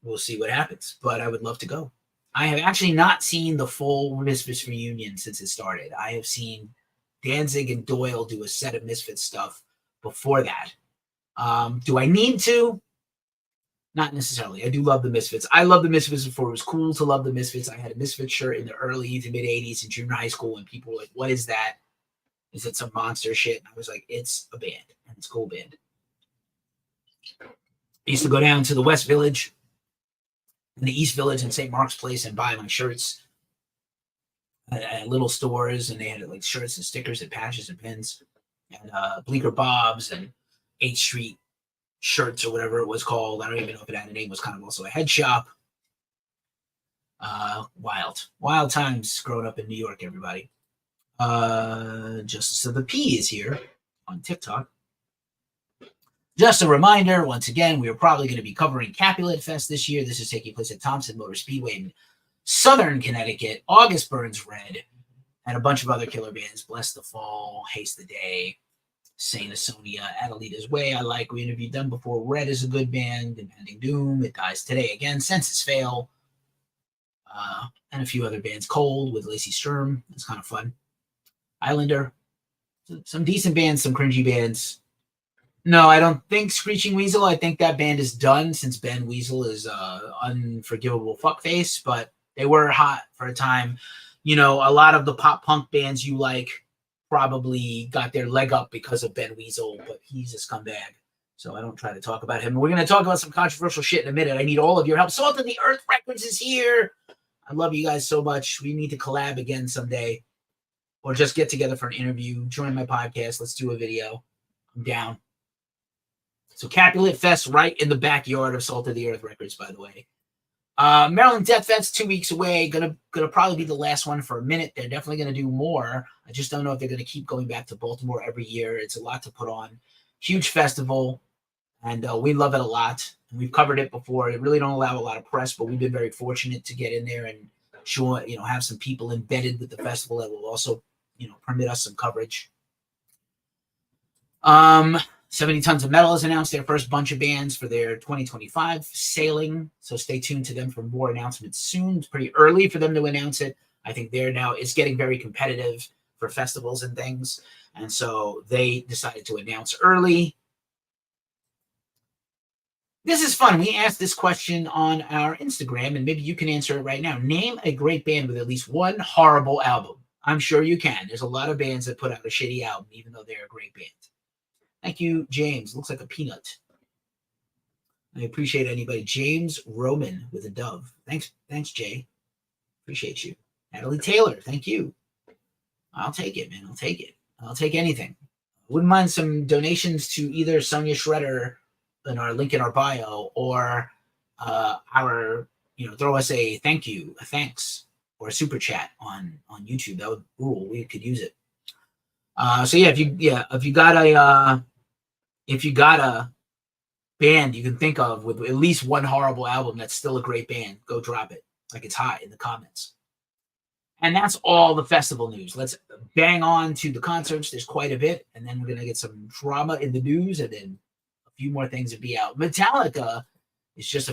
We'll see what happens, but I would love to go. I have actually not seen the full Misfits reunion since it started. I have seen Danzig and Doyle do a set of Misfits stuff before that. Do I need to? Not necessarily. I do love the Misfits. I love the Misfits before it was cool to love the Misfits. I had a Misfits shirt in the early to mid 80s in junior high school, and people were like, what is that? Is it some monster shit? And I was like, it's a band, and it's a cool band. I used to go down to the West Village and the East Village and St. Mark's Place and buy my shirts at little stores, and they had like shirts and stickers and patches and pins, and Bleecker Bob's and 8th Street shirts or whatever it was called. I don't even know if it had a name. It was kind of also a head shop. Wild times growing up in New York, everybody. Justice of the P is here on TikTok. Just a reminder, once again, we are probably going to be covering Capulet Fest this year. This is taking place at Thompson Motor Speedway in Southern Connecticut. August Burns Red, and a bunch of other killer bands. Bless the Fall, Haste the Day, Saint Asonia, Adelita's Way. I like. We interviewed them before. Red is a good band. Impending Doom. It Dies Today Again. Census Fail. And a few other bands. Cold with Lacey Sturm. It's kind of fun. Islander. Some decent bands, some cringy bands. No, I don't think Screeching Weasel. I think that band is done since Ben Weasel is unforgivable fuckface, but they were hot for a time. You know, a lot of the pop punk bands you like probably got their leg up because of Ben Weasel, but he's a scumbag. So I don't try to talk about him. We're going to talk about some controversial shit in a minute. I need all of your help. Salt of the Earth Records is here. I love you guys so much. We need to collab again someday, or just get together for an interview. Join my podcast. Let's do a video. I'm down. So Capulet Fest right in the backyard of Salt of the Earth Records, by the way. Maryland Death Fest 2 weeks away. Gonna probably be the last one for a minute. They're definitely gonna do more. I just don't know if they're gonna keep going back to Baltimore every year. It's a lot to put on. Huge festival, and we love it a lot. And we've covered it before. They really don't allow a lot of press, but we've been very fortunate to get in there and show, have some people embedded with the festival that will also, permit us some coverage. 70 Tons of Metal has announced their first bunch of bands for their 2025 sailing. So stay tuned to them for more announcements soon. It's pretty early for them to announce it. I think it's getting very competitive for festivals and things. And so they decided to announce early. This is fun. We asked this question on our Instagram, and maybe you can answer it right now. Name a great band with at least one horrible album. I'm sure you can. There's a lot of bands that put out a shitty album, even though they're a great band. Thank you, James. Looks like a peanut. I appreciate anybody. James Roman with a dove. Thanks, Jay. Appreciate you. Natalie Taylor, thank you. I'll take it, man. I'll take it. I'll take anything. Wouldn't mind some donations to either Sonia Shredder in our link in our bio, or throw us a thank you, a thanks, or a super chat on YouTube. That would rule. We could use it. If you got a band you can think of with at least one horrible album that's still a great band, go drop it like it's hot in the comments. And that's all the festival news. Let's bang on to the concerts. There's quite a bit, and then we're gonna get some drama in the news, and then a few more things to be out. Metallica is just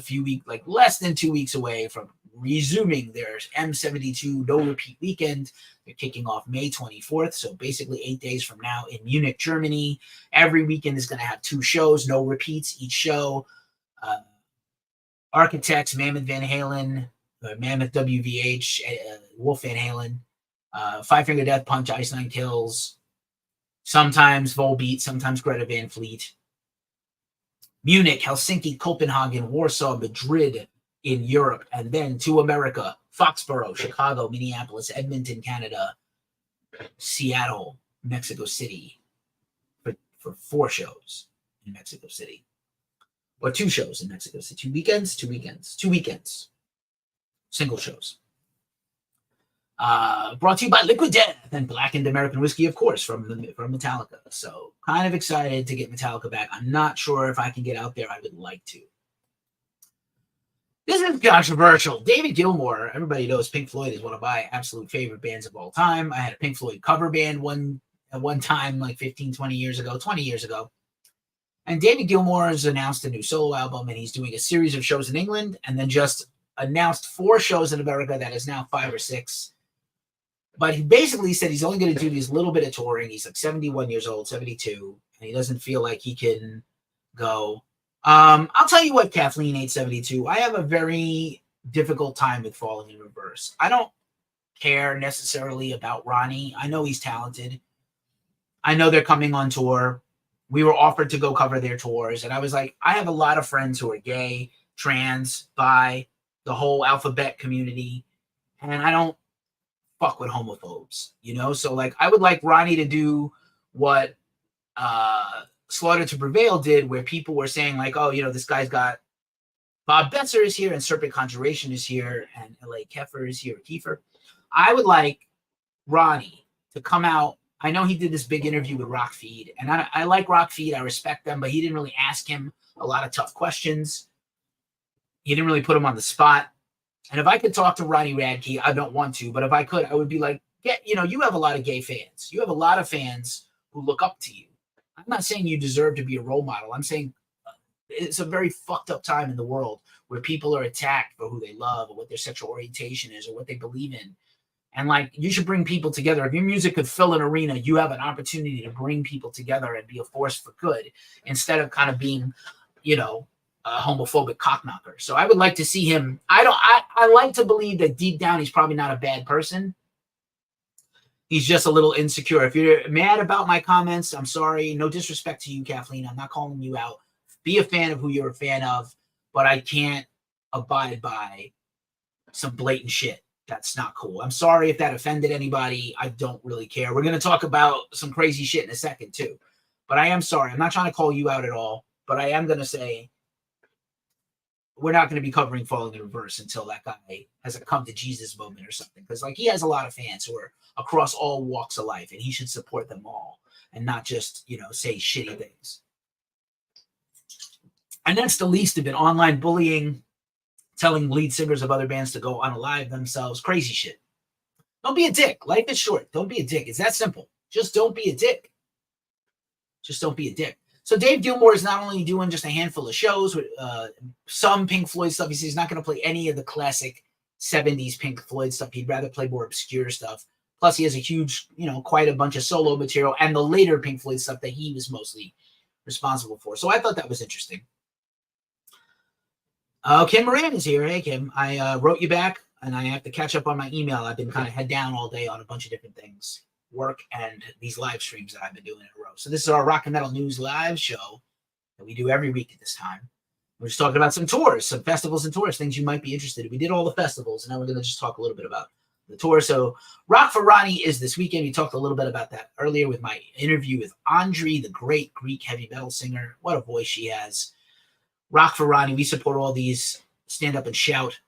less than 2 weeks away from resuming their M72 No Repeat weekend. They're kicking off May 24th, so basically 8 days from now in Munich, Germany. Every weekend is going to have 2 shows, no repeats each show. Architects, Mammoth Van Halen, Mammoth WVH, Wolf Van Halen, Five Finger Death Punch, Ice Nine Kills, sometimes Volbeat, sometimes Greta Van Fleet. Munich, Helsinki, Copenhagen, Warsaw, Madrid in Europe, and then to America, Foxborough, Chicago, Minneapolis, Edmonton, Canada, Seattle, Mexico City, for 4 shows in Mexico City. Or 2 shows in Mexico City. 2 weekends. Single shows. Brought to you by Liquid Death and Blackened American Whiskey, of course, from Metallica. So kind of excited to get Metallica back. I'm not sure if I can get out there. I would like to. This is controversial. David Gilmour, everybody knows Pink Floyd is one of my absolute favorite bands of all time. I had a Pink Floyd cover band at one time, like 15, 20 years ago. And David Gilmour has announced a new solo album, and he's doing a series of shows in England, and then just announced 4 shows in America that is now 5 or 6. But he basically said he's only going to do these little bit of touring. He's like 71 years old, 72, and he doesn't feel like he can go. I'll tell you what, Kathleen 872, I have a very difficult time with Falling in Reverse. I don't care necessarily about Ronnie. I know he's talented. I know they're coming on tour. We were offered to go cover their tours, and I was like, I have a lot of friends who are gay, trans, bi, the whole alphabet community, and I don't fuck with homophobes, you know? So, like, I would like Ronnie to do what Slaughter to Prevail did, where people were saying, like, oh, you know, this guy's got Bob Betzer is here, and Serpent Conjuration is here, and L.A. Keffer is here, Kiefer. I would like Ronnie to come out. I know he did this big interview with Rock Feed, and I like Rock Feed. I respect them, but he didn't really ask him a lot of tough questions. He didn't really put him on the spot. And if I could talk to Ronnie Radke, I don't want to, but if I could, I would be like, you have a lot of gay fans. You have a lot of fans who look up to you. I'm not saying you deserve to be a role model. I'm saying it's a very fucked up time in the world where people are attacked for who they love or what their sexual orientation is or what they believe in. And, like, you should bring people together. If your music could fill an arena, you have an opportunity to bring people together and be a force for good instead of kind of being, you know, a homophobic cockknocker. So I would like to see him. I like to believe that deep down he's probably not a bad person. He's just a little insecure. If you're mad about my comments, I'm sorry. No disrespect to you, Kathleen. I'm not calling you out. Be a fan of who you're a fan of, but I can't abide by some blatant shit. That's not cool. I'm sorry if that offended anybody. I don't really care. We're going to talk about some crazy shit in a second, too. But I am sorry. I'm not trying to call you out at all, but I am going to say we're not going to be covering Falling in Reverse until that guy has a come to Jesus moment or something. Because, like, he has a lot of fans who are across all walks of life, and he should support them all and not just, you know, say shitty things. And that's the least of it. Online bullying, telling lead singers of other bands to go unalive themselves, crazy shit. Don't be a dick. Life is short. Don't be a dick. It's that simple. Just don't be a dick. Just don't be a dick. So Dave Gilmour is not only doing just a handful of shows with some Pink Floyd stuff. He says he's not going to play any of the classic 70s Pink Floyd stuff. He'd rather play more obscure stuff. Plus, he has a huge, you know, quite a bunch of solo material and the later Pink Floyd stuff that he was mostly responsible for. So I thought that was interesting. Kim Moran is here. Hey, Kim. I wrote you back, and I have to catch up on my email. I've been kind of head down all day on a bunch of different things. Work and these live streams that I've been doing in a row. So this is our Rock and Metal News live show that we do every week at this time. We're just talking about some tours, some festivals and tours, things you might be interested in. We did all the festivals, and now we're going to just talk a little bit about the tour. So Rock for Ronnie is this weekend. We talked a little bit about that earlier with my interview with Andry, the great Greek heavy metal singer. What a voice she has. Rock for Ronnie. We support all these. Stand Up and Shout.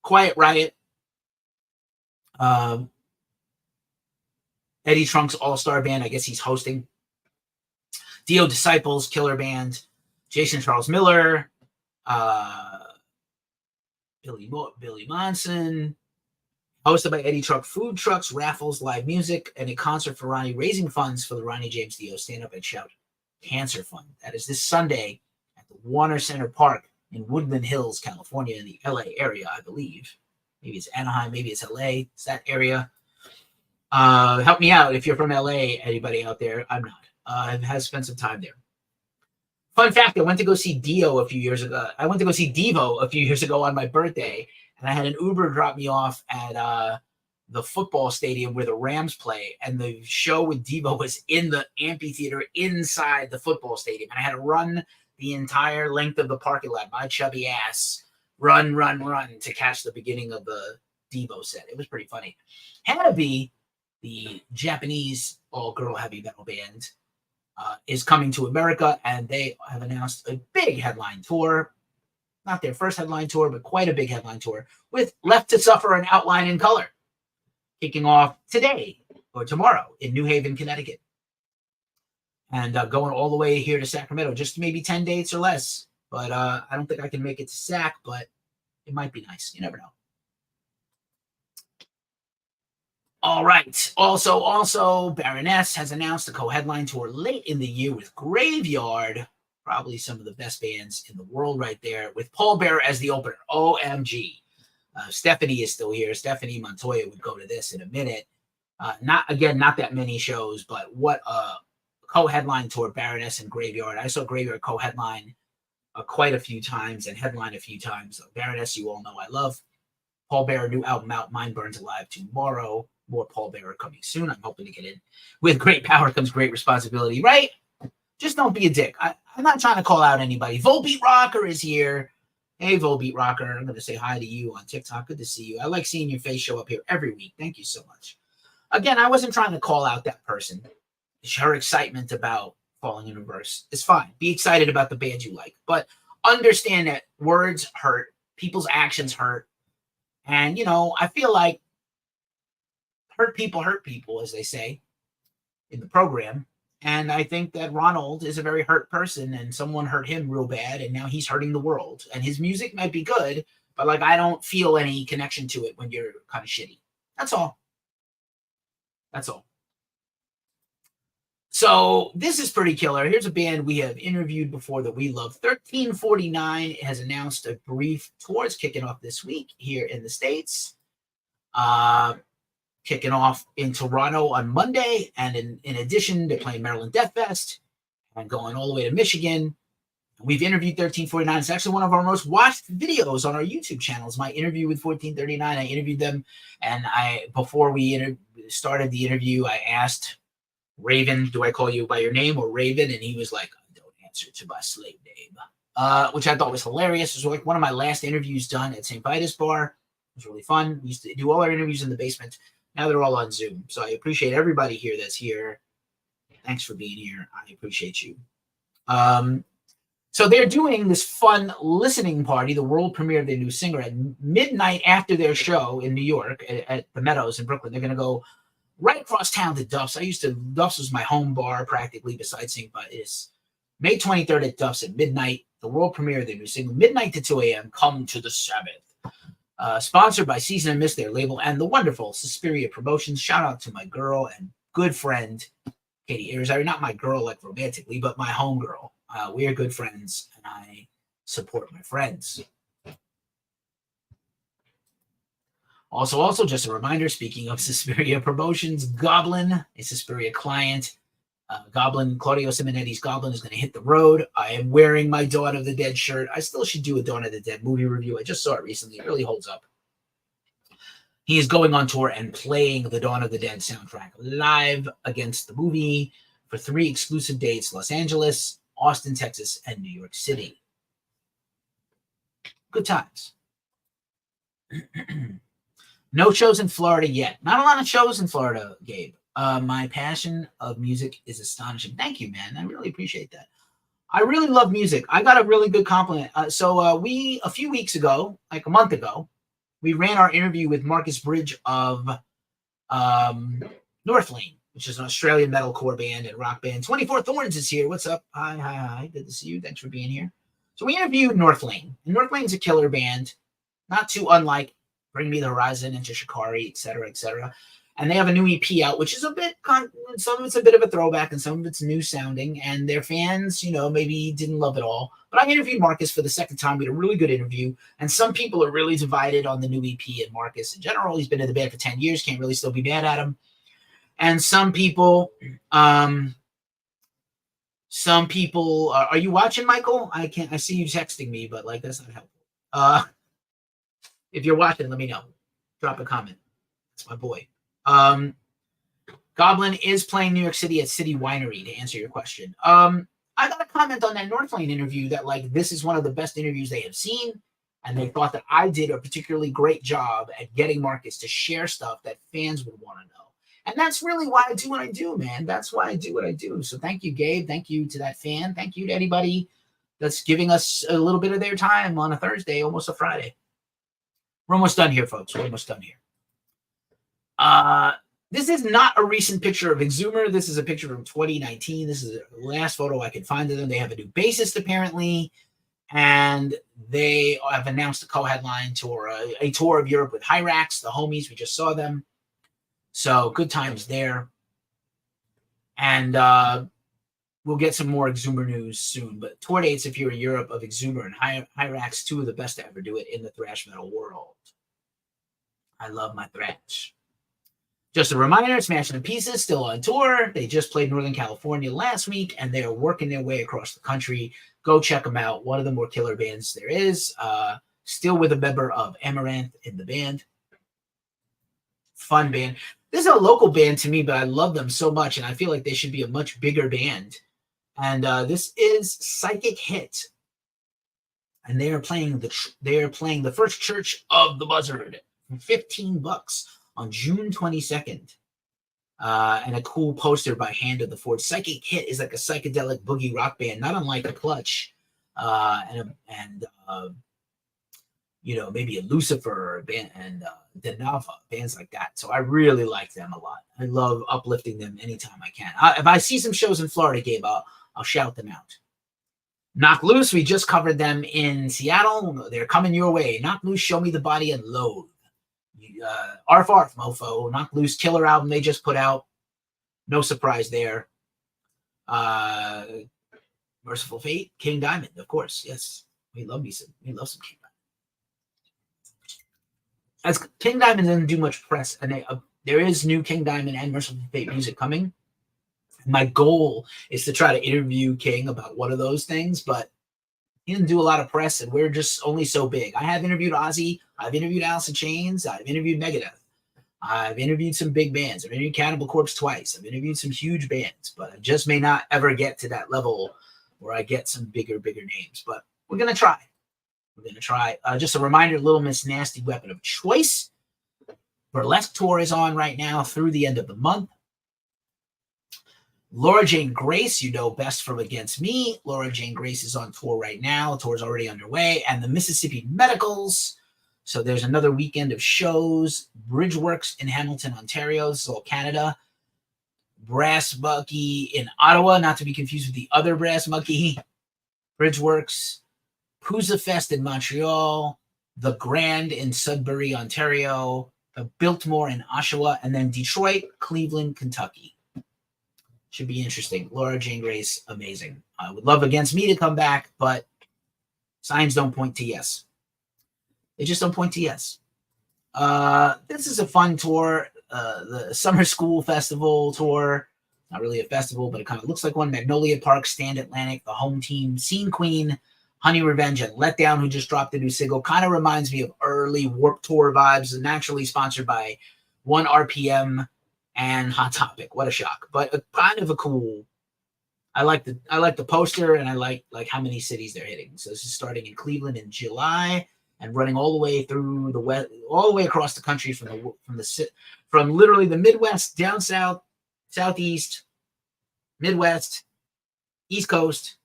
Quiet Riot. Eddie Trunk's All-Star Band. I guess he's hosting. Dio Disciples, Killer Band. Jason Charles Miller. Billy Monson. Hosted by Eddie Trunk. Food trucks, raffles, live music, and a concert for Ronnie, raising funds for the Ronnie James Dio Stand Up and Shout Cancer Fund. That is this Sunday at the Warner Center Park in Woodland Hills, California, in the LA area, I believe. Maybe it's Anaheim, maybe it's LA. It's that area. Help me out if you're from LA, anybody out there. I'm not. I have spent some time there. Fun fact, I went to go see Dio a few years ago. I went to go see Devo a few years ago on my birthday, and I had an Uber drop me off at the football stadium where the Rams play, and the show with Devo was in the amphitheater inside the football stadium, and I had to run the entire length of the parking lot, my chubby ass, run to catch the beginning of the Devo set. It was pretty funny. Hanabi, the Japanese all-girl heavy metal band, is coming to America, and they have announced a big headline tour. not their first headline tour, but quite a big headline tour, with Left to Suffer and Outline in Color, kicking off today or tomorrow in New Haven, Connecticut. And going all the way here to Sacramento, just maybe 10 dates or less. But I don't think I can make it to Sac, but it might be nice. You never know. All right. Also, Baroness has announced a co-headline tour late in the year with Graveyard, probably some of the best bands in the world right there, with Paul Bearer as the opener. OMG. Stephanie is still here. Stephanie Montoya would go to this in a minute. Not that many shows, but what a co-headline tour, Baroness and Graveyard. I saw Graveyard co-headline quite a few times and headline a few times. Baroness, you all know I love. Paul Bearer, new album out, Mind Burns Alive, tomorrow. More Paul Bearer coming soon. I'm hoping to get in. With great power comes great responsibility, right? Just don't be a dick. I'm not trying to call out anybody. Volbeat Rocker is here. Hey, Volbeat Rocker. I'm going to say hi to you on TikTok. Good to see you. I like seeing your face show up here every week. Thank you so much. Again, I wasn't trying to call out that person. Her excitement about Falling in Reverse is fine. Be excited about the band you like. But understand that words hurt. People's actions hurt. And, I feel like hurt people, as they say in the program. And I think that Ronald is a very hurt person, and someone hurt him real bad, and now he's hurting the world. And his music might be good, but I don't feel any connection to it when you're kind of shitty. That's all. So this is pretty killer. Here's a band we have interviewed before that we love. 1349 has announced a brief tour. It's kicking off this week here in the States. Kicking off in Toronto on Monday. And in addition, they're playing Maryland Death Fest and going all the way to Michigan. We've interviewed 1349. It's actually one of our most watched videos on our YouTube channel. It's my interview with 1439. I interviewed them. And before we started the interview, I asked Raven, do I call you by your name or Raven? And he was like, I don't answer to my slave name, which I thought was hilarious. It was one of my last interviews done at St. Vitus Bar. It was really fun. We used to do all our interviews in the basement. Now they're all on Zoom. So I appreciate everybody here that's here. Thanks for being here. I appreciate you. So they're doing this fun listening party, the world premiere of their new singer, at midnight after their show in New York at the Meadows in Brooklyn. They're going to go right across town to Duff's. Duff's was my home bar practically besides St. Vitus. May 23rd at Duff's at midnight, the world premiere of their new single, midnight to 2 a.m., Come to the Sabbath. Sponsored by Season and Mist, their label, and the wonderful Suspiria Promotions. Shout out to my girl and good friend, Katie Irizarry. Not my girl like romantically, but my homegirl. We are good friends, and I support my friends. Also, just a reminder, speaking of Suspiria Promotions, Goblin, a Suspiria client. Goblin, Claudio Simonetti's Goblin is going to hit the road. I am wearing my Dawn of the Dead shirt. I still should do a Dawn of the Dead movie review. I just saw it recently. It really holds up. He is going on tour and playing the Dawn of the Dead soundtrack live against the movie for 3 exclusive dates: Los Angeles, Austin, Texas, and New York City. Good times. No shows in Florida yet. Not a lot of shows in Florida, Gabe. My passion of music is astonishing. Thank you, man. I really appreciate that. I really love music. I got a really good compliment. We, a few weeks ago, like a month ago, we ran our interview with Marcus Bridge of Northlane, which is an Australian metalcore band and rock band. 24 Thorns is here. What's up? Hi. Good to see you. Thanks for being here. So we interviewed Northlane. And Northlane's a killer band, not too unlike Bring Me the Horizon, Into Shikari, etc., etc. And they have a new EP out, which is some of it's a bit of a throwback and some of it's new sounding. And their fans, maybe didn't love it all. But I interviewed Marcus for the second time. We had a really good interview. And some people are really divided on the new EP and Marcus in general. He's been in the band for 10 years. Can't really still be mad at him. And some people, are you watching, Michael? I see you texting me, but that's not helpful. If you're watching, let me know. Drop a comment. That's my boy. Goblin is playing New York City at City Winery, to answer your question. I got a comment on that Northlane interview that this is one of the best interviews they have seen, and they thought that I did a particularly great job at getting Marcus to share stuff that fans would want to know. And that's really why I do what I do, man. That's why I do what I do. So thank you, Gabe. Thank you to that fan. Thank you to anybody that's giving us a little bit of their time on a Thursday, almost a Friday. We're almost done here, folks. We're almost done here. This is not a recent picture of Exhumer. This is a picture from 2019. This is the last photo I could find of them. They have a new bassist, apparently, and they have announced a co-headline tour, a tour of Europe with Hyrax, the homies. We just saw them. So good times there. And we'll get some more Exhumer news soon. But tour dates, if you're in Europe, of Exhumer and Hyrax, two of the best to ever do it in the thrash metal world. I love my thrash. Just a reminder, Smashing the Pieces still on tour. They just played Northern California last week, and they are working their way across the country. Go check them out. One of the more killer bands there is. Still with a member of Amaranth in the band. Fun band. This is a local band to me, but I love them so much, and I feel like they should be a much bigger band. And this is Psychic Hit, and they are playing the First Church of the Buzzard for $15 on June 22nd. And a cool poster by Hand of the Forge. Psychic Hit is like a psychedelic boogie rock band, not unlike a Clutch, maybe a Lucifer band and Denava, bands like that. So I really like them a lot. I love uplifting them anytime I can. If I see some shows in Florida, Gabe, I'll shout them out. Knock Loose, we just covered them in Seattle. They're coming your way. Knock Loose, Show Me the Body, and Loathe. Arf Arf, mofo. Knock Loose, killer album they just put out. No surprise there. Merciful Fate, King Diamond, of course. Yes, we love some King Diamond. As King Diamond doesn't do much press, and there is new King Diamond and Merciful Fate music coming. My goal is to try to interview King about one of those things, but he didn't do a lot of press, and we're just only so big. I have interviewed Ozzy. I've interviewed Alice in Chains. I've interviewed Megadeth. I've interviewed some big bands. I've interviewed Cannibal Corpse twice. I've interviewed some huge bands, but I just may not ever get to that level where I get some bigger names. But we're going to try. We're going to try. Just a reminder, Little Miss Nasty, weapon of choice. Burlesque tour is on right now through the end of the month. Laura Jane Grace, you know best from Against Me. Laura Jane Grace is on tour right now. The tour is already underway. And the Mississippi Medicals. So there's another weekend of shows. Bridgeworks in Hamilton, Ontario. This is all Canada. Brass Monkey in Ottawa, not to be confused with the other Brass Monkey. Bridgeworks. Pousa Fest in Montreal. The Grand in Sudbury, Ontario. The Biltmore in Oshawa. And then Detroit, Cleveland, Kentucky. Should be interesting. Laura Jane Grace, amazing. I would love Against Me to come back, but signs don't point to yes. They just don't point to yes. This is a fun tour. The Summer School Festival tour. Not really a festival, but it kind of looks like one. Magnolia Park, Stand Atlantic, the home team, Scene Queen, Honey Revenge, and Letdown, who just dropped a new single. Kind of reminds me of early Warped Tour vibes, naturally sponsored by 1RPM and Hot Topic. What a shock. But kind of a cool. I like the poster, and I like how many cities they're hitting. So this is starting in Cleveland in July and running all the way through the west, all the way across the country from literally the Midwest down south, southeast, Midwest, East Coast,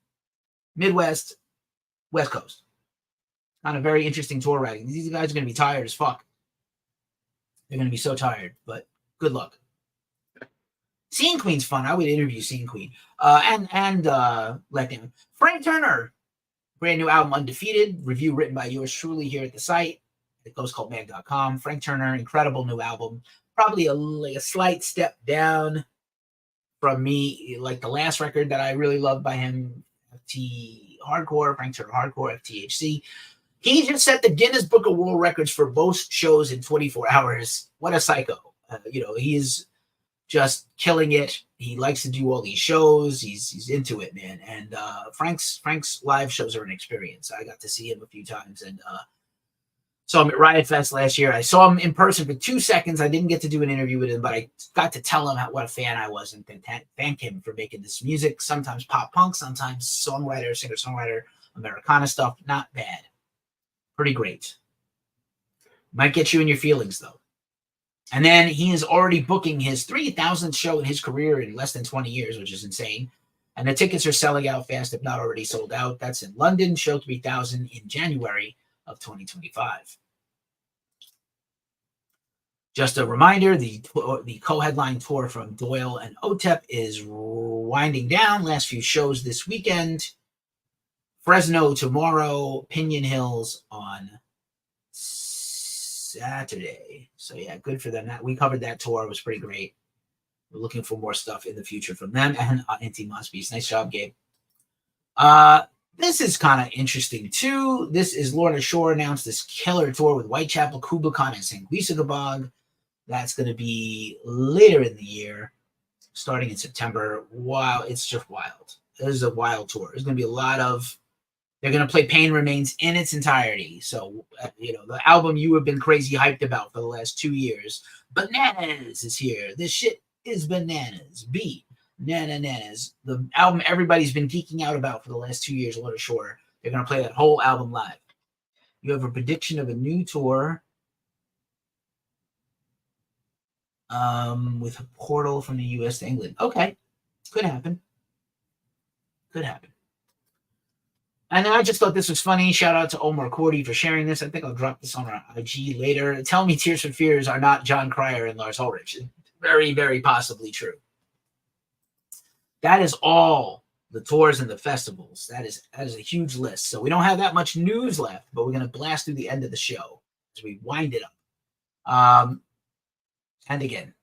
Midwest, West Coast. Kind of very interesting tour riding. These guys are going to be tired as fuck. They're going to be so tired, but good luck. Scene Queen's fun. I would interview Scene Queen. And Letdown. Frank Turner, brand new album, Undefeated. Review written by yours truly here at the site. It goes called mag.com. Frank Turner, incredible new album. Probably a slight step down from me, like the last record that I really loved by him, FT Hardcore, Frank Turner Hardcore, FTHC. He just set the Guinness Book of World Records for both shows in 24 hours. What a psycho. He's just killing it. He likes to do all these shows. He's into it, man. And Frank's live shows are an experience. I got to see him a few times, and saw him at Riot Fest last year. I saw him in person for 2 seconds. I didn't get to do an interview with him, but I got to tell him what a fan I was and thank him for making this music. Sometimes pop punk, sometimes songwriter, singer-songwriter, Americana stuff. Not bad. Pretty great. Might get you in your feelings, though. And then he is already booking his 3,000th show in his career in less than 20 years, which is insane. And the tickets are selling out fast, if not already sold out. That's in London, show 3000 in January of 2025. Just a reminder, the co-headline tour from Doyle and OTEP is winding down. Last few shows this weekend. Fresno tomorrow, Pinion Hills on Saturday. So yeah, good for them. We covered that tour. It was pretty great. We're looking for more stuff in the future from them and Anti-Mosby's. Nice job, Gabe. This is kind of interesting too. This is Lorna Shore announced this killer tour with Whitechapel, Kubla Khan, and St. Lucia. That's going to be later in the year, starting in September. Wow, it's just wild. This is a wild tour. There's going to be a lot of. They're going to play Pain Remains in its entirety. So, the album you have been crazy hyped about for the last 2 years, Bananas, is here. This shit is bananas. Nanas. The album everybody's been geeking out about for the last 2 years, Lorna Shore. They're going to play that whole album live. You have a prediction of a new tour with a portal from the U.S. to England. Okay. Could happen. And then I just thought this was funny. Shout out to Omar Cordy for sharing this. I think I'll drop this on our IG later. Tell me Tears for Fears are not John Cryer and Lars Ulrich. Very, very possibly true. That is all the tours and the festivals. That is a huge list. So we don't have that much news left, but we're going to blast through the end of the show as we wind it up. And again,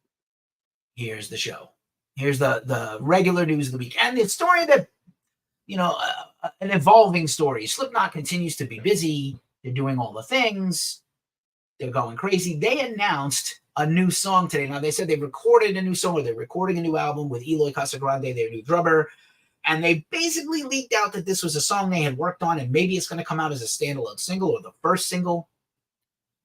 here's the show. Here's the regular news of the week. And the story that, an evolving story. Slipknot continues to be busy. They're doing all the things. They're going crazy. They announced a new song today. Now, they said they recorded a new song, or they're recording a new album with Eloy Casagrande, their new drummer. And they basically leaked out that this was a song they had worked on, and maybe it's going to come out as a standalone single or the first single.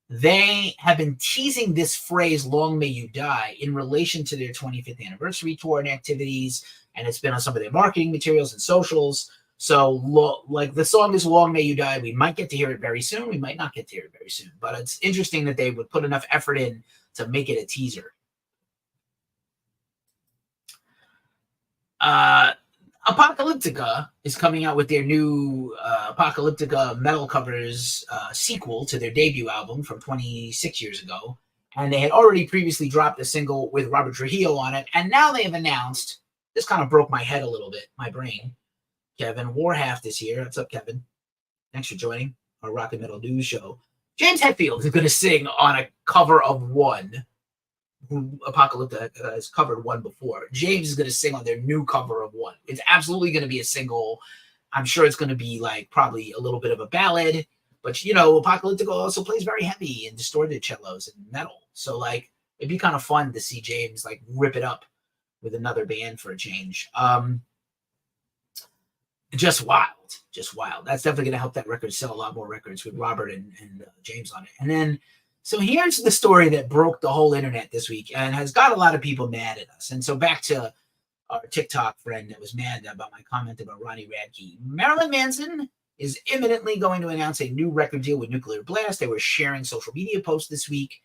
They have been teasing this phrase, Long May You Die, in relation to their 25th anniversary tour and activities. And it's been on some of their marketing materials and socials. So, the song is Long May You Die. We might get to hear it very soon. We might not get to hear it very soon. But it's interesting that they would put enough effort in to make it a teaser. Apocalyptica is coming out with their new Apocalyptica metal covers sequel to their debut album from 26 years ago. And they had already previously dropped a single with Robert Trujillo on it. And now they have announced, this kind of broke my head a little bit, my brain. Kevin Warhaft is here. What's up, Kevin? Thanks for joining our Rock and Metal News show. James Hetfield is going to sing on a cover of One. Apocalyptica has covered One before. James is going to sing on their new cover of One. It's absolutely going to be a single. I'm sure it's going to be probably a little bit of a ballad. But, Apocalyptica also plays very heavy and distorted cellos and metal. So, it'd be kind of fun to see James, rip it up with another band for a change. Just wild. That's definitely going to help that record sell a lot more records with Robert and James on it. And then, so here's the story that broke the whole internet this week and has got a lot of people mad at us. And so back to our TikTok friend that was mad about my comment about Ronnie Radke. Marilyn Manson is imminently going to announce a new record deal with Nuclear Blast. They were sharing social media posts this week.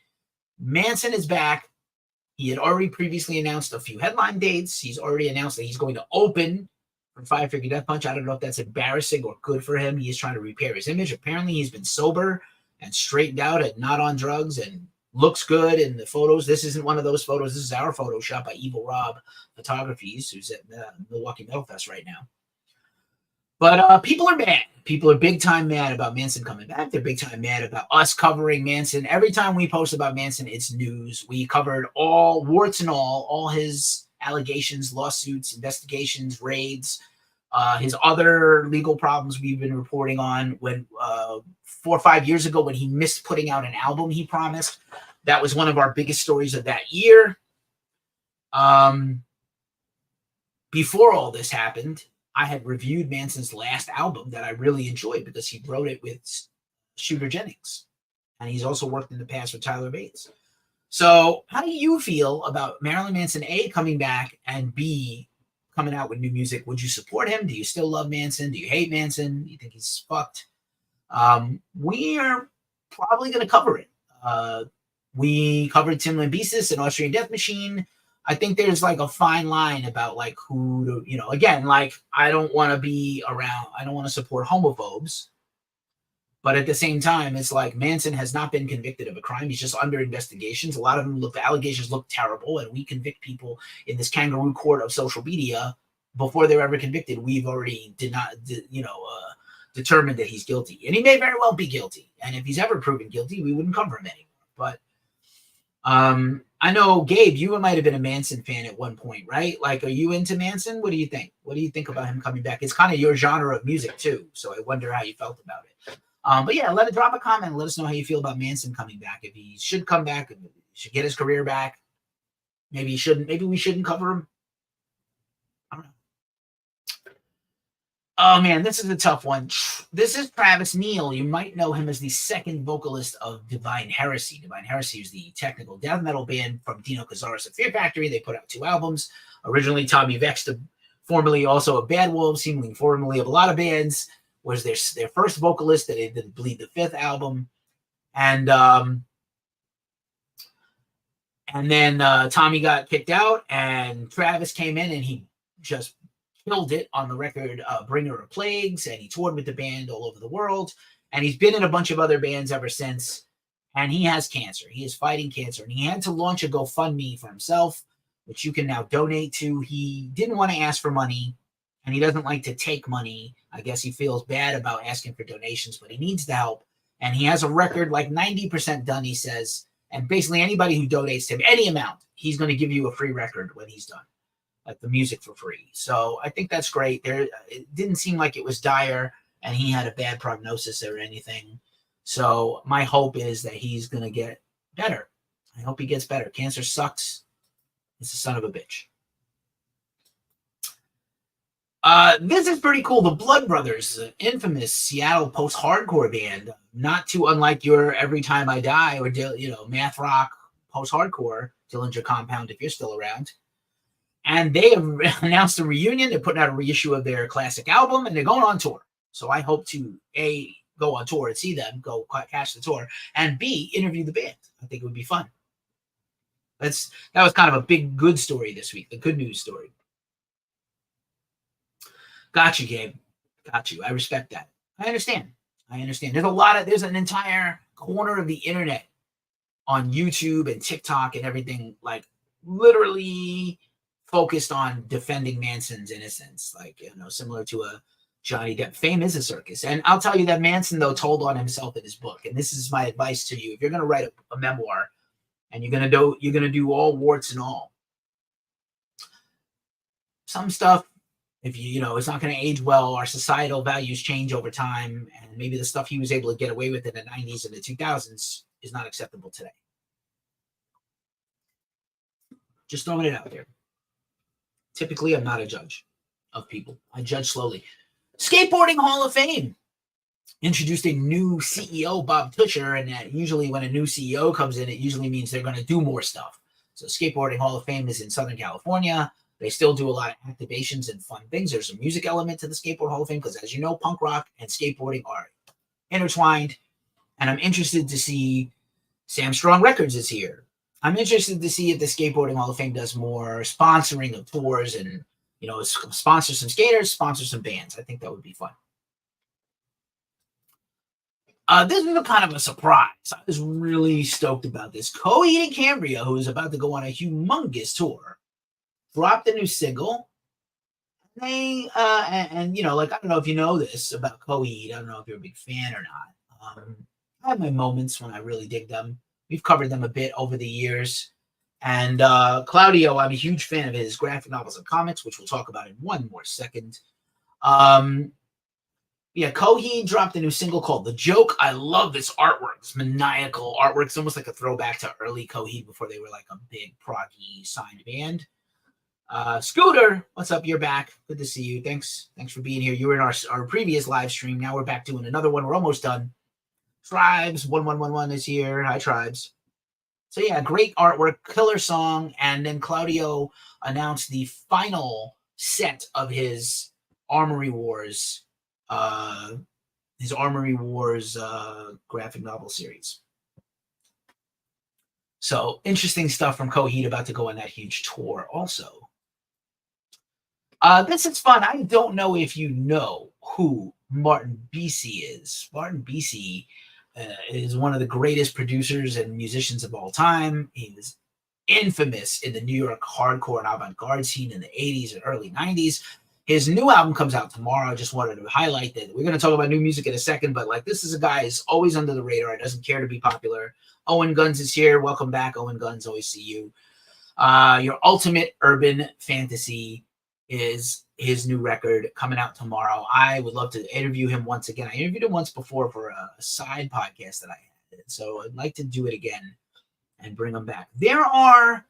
Manson is back. He had already previously announced a few headline dates. He's already announced that he's going to open for Five Finger Death Punch. I don't know if that's embarrassing or good for him. He is trying to repair his image. Apparently, he's been sober and straightened out and not on drugs and looks good in the photos. This isn't one of those photos. This is our photo shot by Evil Rob Photographies, who's at Milwaukee Metal Fest right now. But people are mad. People are big time mad about Manson coming back. They're big time mad about us covering Manson. Every time we post about Manson, it's news. We covered all, warts and all his allegations, lawsuits, investigations, raids, his other legal problems we've been reporting on. When 4 or 5 years ago, when he missed putting out an album he promised, that was one of our biggest stories of that year. Before all this happened, I had reviewed Manson's last album that I really enjoyed because he wrote it with Shooter Jennings. And he's also worked in the past with Tyler Bates. So how do you feel about Marilyn Manson, A, coming back, and B, coming out with new music? Would you support him? Do you still love Manson? Do you hate Manson? Do you think he's fucked? We are probably going to cover it. We covered Tim Lambesis and Austrian Death Machine I think there's like a fine line about like who to, you know, again, like I don't want to be around, I don't want to support homophobes. But at the same time, it's like Manson has not been convicted of a crime. He's just under investigations. A lot of them look, the allegations look terrible, and we convict people in this kangaroo court of social media before they're ever convicted. We've already determined that he's guilty, and he may very well be guilty. And if he's ever proven guilty, we wouldn't cover him anymore. But I know, Gabe, you might have been a Manson fan at one point, right? Like, are you into Manson? What do you think? What do you think about him coming back? It's kind of your genre of music too, so I wonder how you felt about it. But yeah, drop a comment and let us know how you feel about Manson coming back. If he should come back, if he should get his career back. Maybe he shouldn't. Maybe we shouldn't cover him. I don't know. Oh man, this is a tough one. This is Travis Neal. You might know him as the second vocalist of Divine Heresy. Divine Heresy is the technical death metal band from Dino Cazares of Fear Factory. They put out 2 albums. Originally, Tommy Vex, formerly also of Bad Wolves, seemingly formerly of a lot of bands, was their first vocalist that they did Bleed the Fifth album. And then Tommy got kicked out, and Travis came in, and he just killed it on the record Bringer of Plagues, and he toured with the band all over the world. And he's been in a bunch of other bands ever since. And he has cancer. He is fighting cancer. And he had to launch a GoFundMe for himself, which you can now donate to. He didn't want to ask for money, and he doesn't like to take money. I guess he feels bad about asking for donations, but he needs the help. And he has a record like 90% done, he says. And basically anybody who donates to him any amount, he's going to give you a free record when he's done, like the music for free. So I think that's great. It didn't seem like it was dire, and he had a bad prognosis or anything. So my hope is that he's going to get better. I hope he gets better. Cancer sucks. It's a son of a bitch. This is pretty cool. The Blood Brothers, an infamous Seattle post-hardcore band, not too unlike your Every Time I Die or math rock post-hardcore, Dillinger Compound if you're still around. And they have announced a reunion. They're putting out a reissue of their classic album, and they're going on tour. So I hope to A, go on tour and see them, go catch the tour, and B, interview the band. I think it would be fun. That was kind of a big good story this week, the good news story. Got you, Gabe. Got you. I respect that. I understand. There's an entire corner of the internet on YouTube and TikTok and everything, like literally focused on defending Manson's innocence, like, similar to a Johnny Depp. Fame is a circus. And I'll tell you that Manson, though, told on himself in his book. And this is my advice to you. If you're going to write a memoir and you're going to do all warts and all, some stuff, if it's not going to age well, our societal values change over time, and maybe the stuff he was able to get away with in the 90s and the 2000s is not acceptable today. Just throwing it out there. Typically, I'm not a judge of people. I judge slowly. Skateboarding Hall of Fame introduced a new CEO, Bob Tuscher, and usually when a new CEO comes in, it usually means they're going to do more stuff. So Skateboarding Hall of Fame is in Southern California. They still do a lot of activations and fun things. There's a music element to the Skateboard Hall of Fame because, as you know, punk rock and skateboarding are intertwined. And I'm interested to see Sam Strong Records is here. I'm interested to see if the Skateboarding Hall of Fame does more sponsoring of tours and, sponsor some skaters, sponsor some bands. I think that would be fun. This was a kind of a surprise. I was really stoked about this. Coheed and Cambria, who is about to go on a humongous tour, dropped a new single. They I don't know if you know this about Coheed. I don't know if you're a big fan or not. I have my moments when I really dig them. We've covered them a bit over the years. And Claudio, I'm a huge fan of his graphic novels and comics, which we'll talk about in one more second. Coheed dropped a new single called The Joke. I love this artwork, this maniacal artwork. It's almost like a throwback to early Coheed before they were like a big proggy signed band. Scooter, what's up? You're back. Good to see you. Thanks for being here. You were in our previous live stream. Now we're back doing another one. We're almost done. Tribes 1111 is here. Hi, Tribes. So yeah, great artwork, killer song. And then Claudio announced the final set of his Armory Wars graphic novel series. So interesting stuff from Coheed about to go on that huge tour also. This is fun. I don't know if you know who Martin BC is. Martin BC is one of the greatest producers and musicians of all time. He was infamous in the New York hardcore and avant-garde scene in the 80s and early 90s. His new album comes out tomorrow. I just wanted to highlight that. We're going to talk about new music in a second, but like this is a guy who's always under the radar. Doesn't care to be popular. Owen Guns is here. Welcome back, Owen Guns. Always see you. Your Ultimate Urban Fantasy is his new record coming out tomorrow. I would love to interview him once again. I interviewed him once before for a side podcast that I had. So I'd like to do it again and bring him back. There are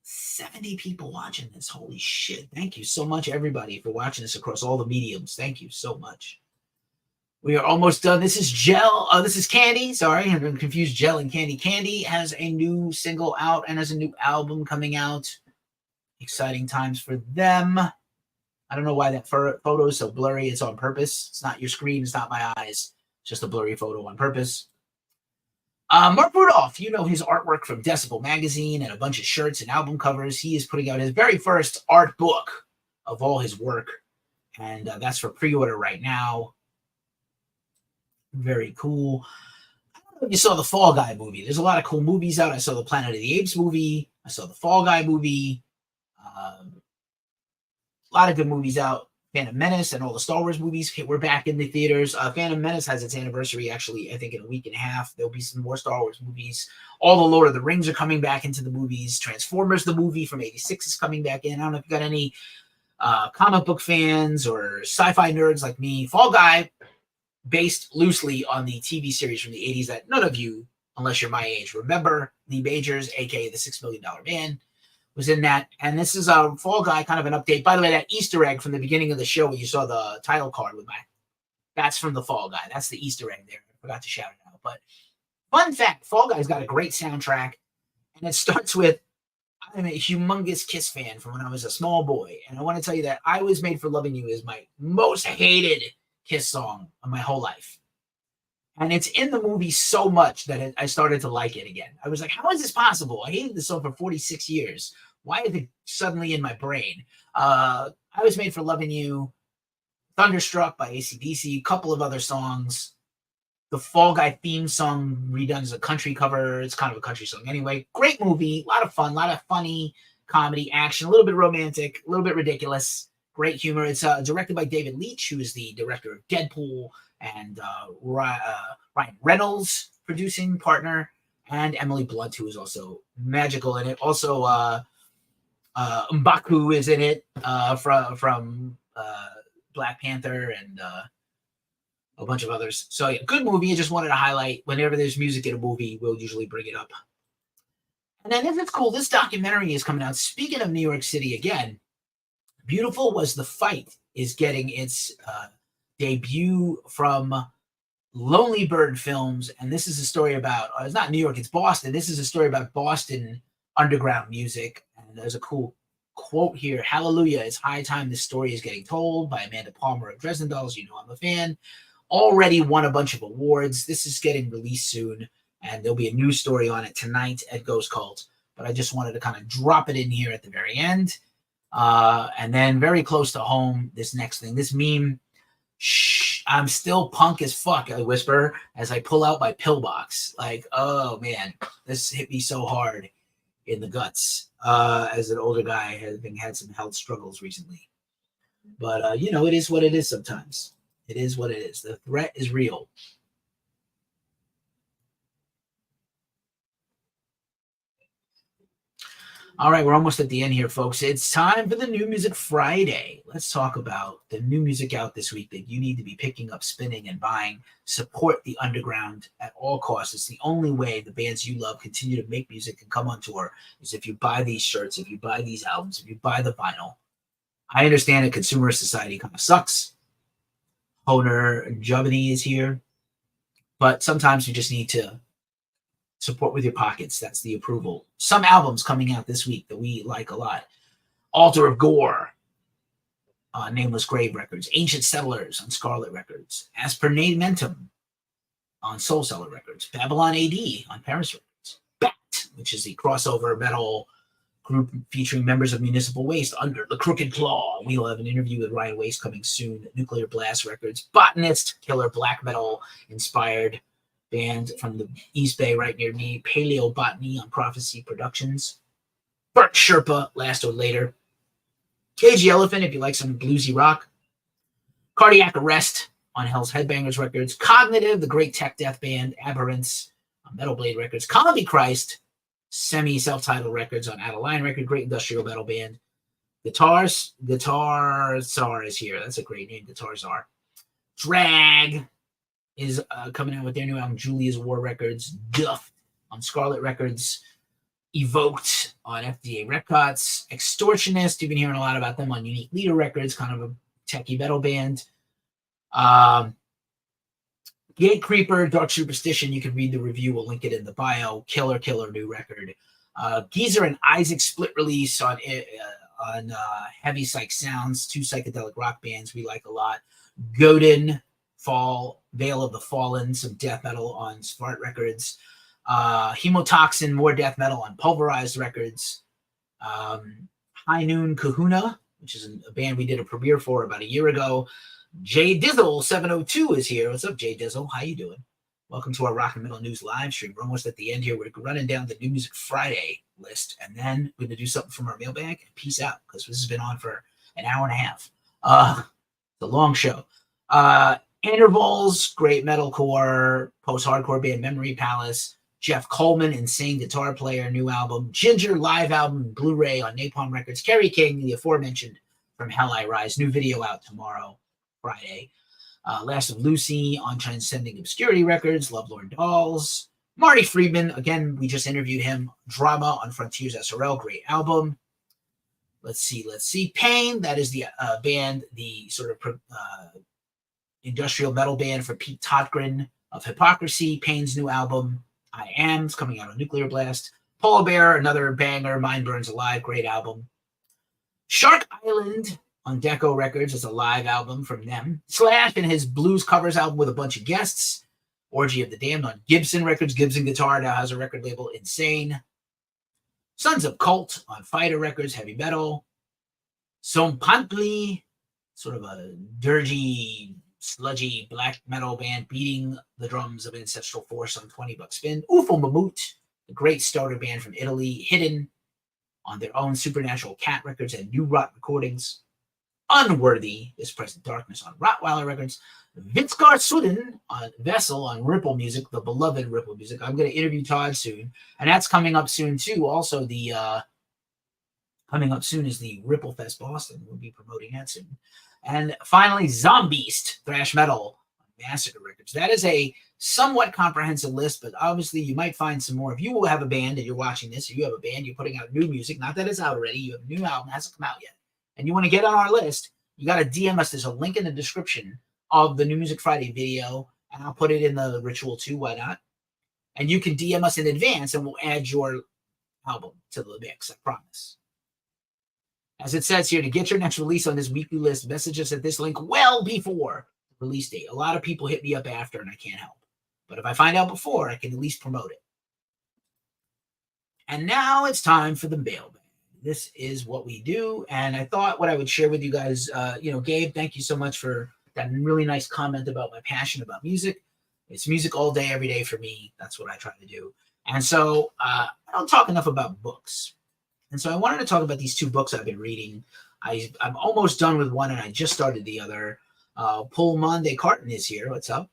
70 people watching this. Holy shit. Thank you so much, everybody, for watching this across all the mediums. Thank you so much. We are almost done. This is Gel. This is Candy. Sorry, I've been confused. Gel and Candy. Candy has a new single out and has a new album coming out. Exciting times for them. I don't know why that photo is so blurry. It's on purpose. It's not your screen. It's not my eyes. It's just a blurry photo on purpose. Mark Rudolph, you know his artwork from Decibel Magazine and a bunch of shirts and album covers. He is putting out his very first art book of all his work, and that's for pre-order right now. Very cool. I don't know if you saw the Fall Guy movie. There's a lot of cool movies out. I saw the Planet of the Apes movie. I saw the Fall Guy movie. A lot of good movies out. Phantom Menace and all the Star Wars movies. We're back in the theaters. Phantom Menace has its anniversary, actually, I think in a week and a half. There'll be some more Star Wars movies. All the Lord of the Rings are coming back into the movies. Transformers, the movie from 86, is coming back in. I don't know if you got any comic book fans or sci-fi nerds like me. Fall Guy, based loosely on the TV series from the 80s that none of you, unless you're my age, remember. Lee Majors, a.k.a. the $6 Million Man, was in that. And this is a Fall Guy, kind of an update. By the way, that Easter egg from the beginning of the show where you saw the title card with that's from the Fall Guy. That's the Easter egg there. I forgot to shout it out. But fun fact, Fall Guy's got a great soundtrack. And it starts with, I'm a humongous Kiss fan from when I was a small boy. And I want to tell you that I Was Made for Loving You is my most hated Kiss song of my whole life. And it's in the movie so much that I started to like it again. I was like, how is this possible? I hated this song for 46 years. Why is it suddenly in my brain? I Was Made for Loving You, Thunderstruck by AC/DC, a couple of other songs. The Fall Guy theme song redone as a country cover. It's kind of a country song anyway. Great movie, a lot of fun, a lot of funny comedy, action, a little bit romantic, a little bit ridiculous. Great humor. It's directed by David Leitch, who is the director of Deadpool, and Ryan Reynolds, producing partner, and Emily Blunt, who is also magical in it. Also, M'Baku is in it from Black Panther and a bunch of others. So, yeah, good movie. I just wanted to highlight whenever there's music in a movie, we'll usually bring it up. And then, if it's cool, this documentary is coming out. Speaking of New York City again, Beautiful Was the Fight is getting its debut from Lonely Bird Films, and this is a story about, it's not New York, it's Boston. This is a story about Boston underground music, and there's a cool quote here. Hallelujah, it's high time this story is getting told, by Amanda Palmer of Dresden Dolls. You know I'm a fan. Already won a bunch of awards. This is getting released soon, and there'll be a news story on it tonight at Ghost Cult, but I just wanted to kind of drop it in here at the very end. And then very close to home, this next thing, this meme, shh, I'm still punk as fuck, I whisper as I pull out my pillbox. Like, oh man, this hit me so hard in the guts as an older guy, having had some health struggles recently. But, you know, it is what it is sometimes. It is what it is. The threat is real. All right, we're almost at the end here, folks. It's time for the New Music Friday. Let's talk about the new music out this week that you need to be picking up, spinning, and buying. Support the underground at all costs. It's the only way the bands you love continue to make music and come on tour is if you buy these shirts, if you buy these albums, if you buy the vinyl. I understand that consumer society kind of sucks. Honer Jovany is here. But sometimes you just need to support with your pockets. That's the approval. Some albums coming out this week that we like a lot. Altar of Gore, Nameless Grave Records. Ancient Settlers on Scarlet Records. As Per Namentum on Soul Seller Records. Babylon AD on Paris Records. which is the crossover metal group featuring members of Municipal Waste under the Crooked Claw. We'll have an interview with Ryan Waste coming soon. Nuclear Blast Records. Botanist, killer black metal inspired band from the East Bay right near me. Paleobotany on Prophecy Productions. Burt Sherpa, Last or Later. Cagey Elephant, if you like some bluesy rock. Cardiac Arrest on Hell's Headbangers Records. Cognitive, the great tech death band. Aberrance on Metal Blade Records. Comedy Christ, semi-self-titled records on Adeline Record. Great industrial metal band. Guitar Czar is here. That's a great name, Guitar Czar. Drag is coming out with their new album, Julia's War Records. Duff on Scarlet Records. Evoked on FDA Records. Extortionist, you've been hearing a lot about them on Unique Leader Records, kind of a techie metal band. Gate Creeper, Dark Superstition, you can read the review, we'll link it in the bio. Killer new record. Geezer and Isaac split release on Heavy Psych Sounds, two psychedelic rock bands we like a lot. Godin, Fall, Veil of the Fallen, some death metal on Smart Records. Hemotoxin, more death metal on Pulverized Records. High Noon Kahuna, which is a band we did a premiere for about a year ago. Jay Dizzle 702 is here. What's up, Jay Dizzle? How you doing? Welcome to our Rock and Metal News live stream. We're almost at the end here. We're running down the New Music Friday list, and then we're going to do something from our mailbag. Peace out, because this has been on for an hour and a half. It's a long show. Intervals, great metalcore, post-hardcore band Memory Palace. Jeff Coleman, insane guitar player, new album. Ginger, live album, Blu-ray on Napalm Records. Kerry King, the aforementioned From Hell I Rise. New video out tomorrow, Friday. Last of Lucy on Transcending Obscurity Records. Lovelorn Dolls. Marty Friedman, again, we just interviewed him. Drama on Frontiers SRL, great album. Let's see. Pain, that is the band, the sort of industrial metal band for Pete Totgren of Hypocrisy. Pain's new album, I Am, is coming out on Nuclear Blast. Polar Bear, another banger. Mind Burns Alive, great album. Shark Island on Deco Records is a live album from them. Slash and his blues covers album with a bunch of guests. Orgy of the Damned on Gibson Records. Gibson Guitar now has a record label, Insane. Sons of Cult on Fighter Records, heavy metal. Sompantli, sort of a dirgy, sludgy black metal band beating the drums of Ancestral Force on 20 Buck Spin. Ufo Mammoet, the great starter band from Italy, Hidden on their own Supernatural Cat Records and New Rot Recordings. Unworthy is Present Darkness on Rottweiler Records. Vitskar Sudden on Vessel on Ripple Music, the beloved Ripple Music. I'm going to interview Todd soon, and that's coming up soon too. Also, the coming up soon is the Ripple Fest Boston. We'll be promoting that soon. And finally, Zombeast, thrash metal on Massacre Records. That is a somewhat comprehensive list, but obviously you might find some more. If you have a band and you're watching this, or you have a band, you're putting out new music, not that it's out already, you have a new album, hasn't come out yet, and you want to get on our list, you got to DM us. There's a link in the description of the New Music Friday video, and I'll put it in the ritual too, why not? And you can DM us in advance, and we'll add your album to the mix, I promise. As it says here, to get your next release on this weekly list, message us at this link well before the release date. A lot of people hit me up after, and I can't help. But if I find out before, I can at least promote it. And now it's time for the mailbag. This is what we do, and I thought what I would share with you guys, Gabe, thank you so much for that really nice comment about my passion about music. It's music all day, every day for me. That's what I try to do. And so I don't talk enough about books. And so I wanted to talk about these two books I've been reading. I'm almost done with one, and I just started the other. Paul Monday Carton is here. What's up?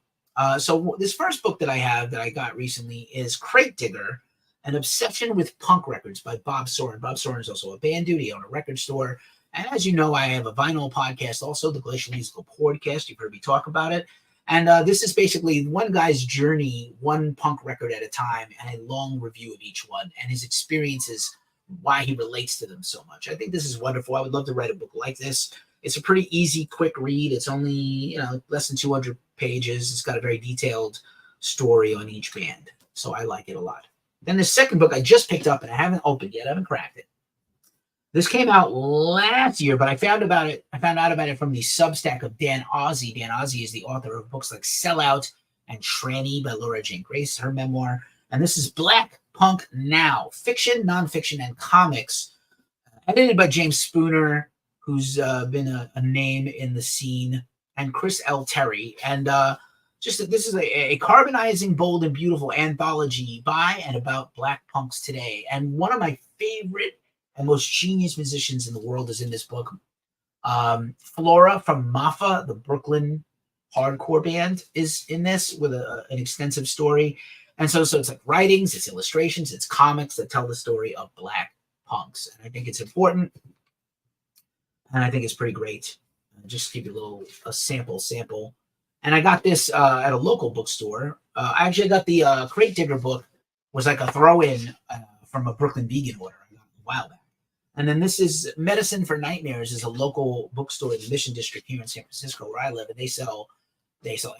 So this first book that I have that I got recently is Crate Digger, An Obsession with Punk Records by Bob Soren. Bob Soren is also a band dude. He owns a record store. And as you know, I have a vinyl podcast, also the Glacial Musical Podcast. You've heard me talk about it. And this is basically one guy's journey, one punk record at a time, and a long review of each one and his experiences, why he relates to them so much. I think this is wonderful. I would love to write a book like this. It's a pretty easy, quick read. It's only, less than 200 pages. It's got a very detailed story on each band. So I like it a lot. Then the second book I just picked up, and I haven't opened yet. I haven't cracked it. This came out last year, but I found out about it from the Substack of Dan Ozzie. Dan Ozzie is the author of books like Sellout and Tranny by Laura Jane Grace, her memoir. And this is Black Punk Now, Fiction, Nonfiction, and Comics, edited by James Spooner, who's been a name in the scene, and Chris L. Terry. And this is a carbonizing, bold, and beautiful anthology by and about Black punks today. And one of my favorite and most genius musicians in the world is in this book. Flora from Maffa, the Brooklyn hardcore band, is in this with an extensive story. And so it's like writings, it's illustrations, it's comics that tell the story of Black punks. And I think it's important. And I think it's pretty great. Just give you a sample. And I got this at a local bookstore. I actually got the Crate Digger book, was like a throw-in from a Brooklyn vegan order I got a while back. And then this is Medicine for Nightmares, is a local bookstore in the Mission District here in San Francisco where I live. And they sell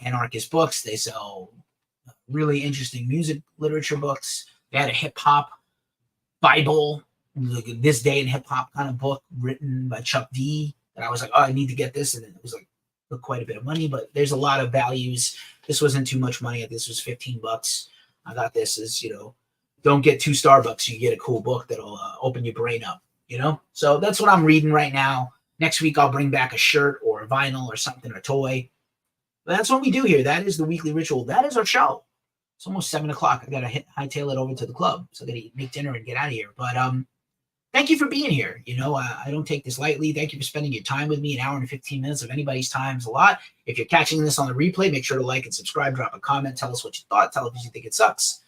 anarchist books. They sell really interesting music literature books. They had a hip-hop Bible, like This Day in Hip-Hop kind of book written by Chuck D. And I was like, oh, I need to get this. And it was like quite a bit of money, but there's a lot of values. This wasn't too much money. This was $15. I got this as, don't get 2 Starbucks. You get a cool book that'll open your brain up, So that's what I'm reading right now. Next week, I'll bring back a shirt or a vinyl or something, or a toy. But that's what we do here. That is the weekly ritual. That is our show. It's almost 7 o'clock. I got to hightail it over to the club. So I got to make dinner and get out of here. But thank you for being here. I don't take this lightly. Thank you for spending your time with me. An hour and 15 minutes of anybody's time is a lot. If you're catching this on the replay, make sure to like and subscribe, drop a comment, tell us what you thought, tell us if you think it sucks.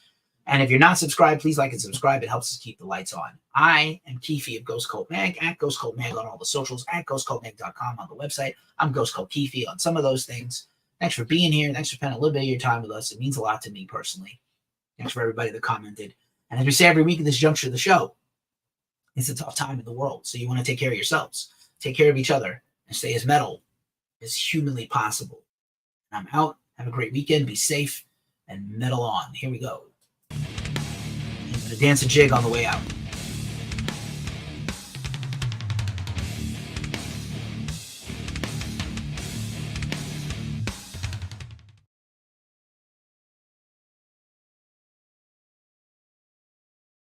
And if you're not subscribed, please like and subscribe. It helps us keep the lights on. I am Keefy of Ghost Cult Mag, at Ghost Cult Mag on all the socials, at ghostcultmag.com on the website. I'm Ghost Cult Keefy on some of those things. Thanks for being here. Thanks for spending a little bit of your time with us. It means a lot to me personally. Thanks for everybody that commented. And as we say every week at this juncture of the show, it's a tough time in the world. So you want to take care of yourselves, take care of each other, and stay as metal as humanly possible. I'm out. Have a great weekend. Be safe and metal on. Here we go. I'm going to dance a jig on the way out.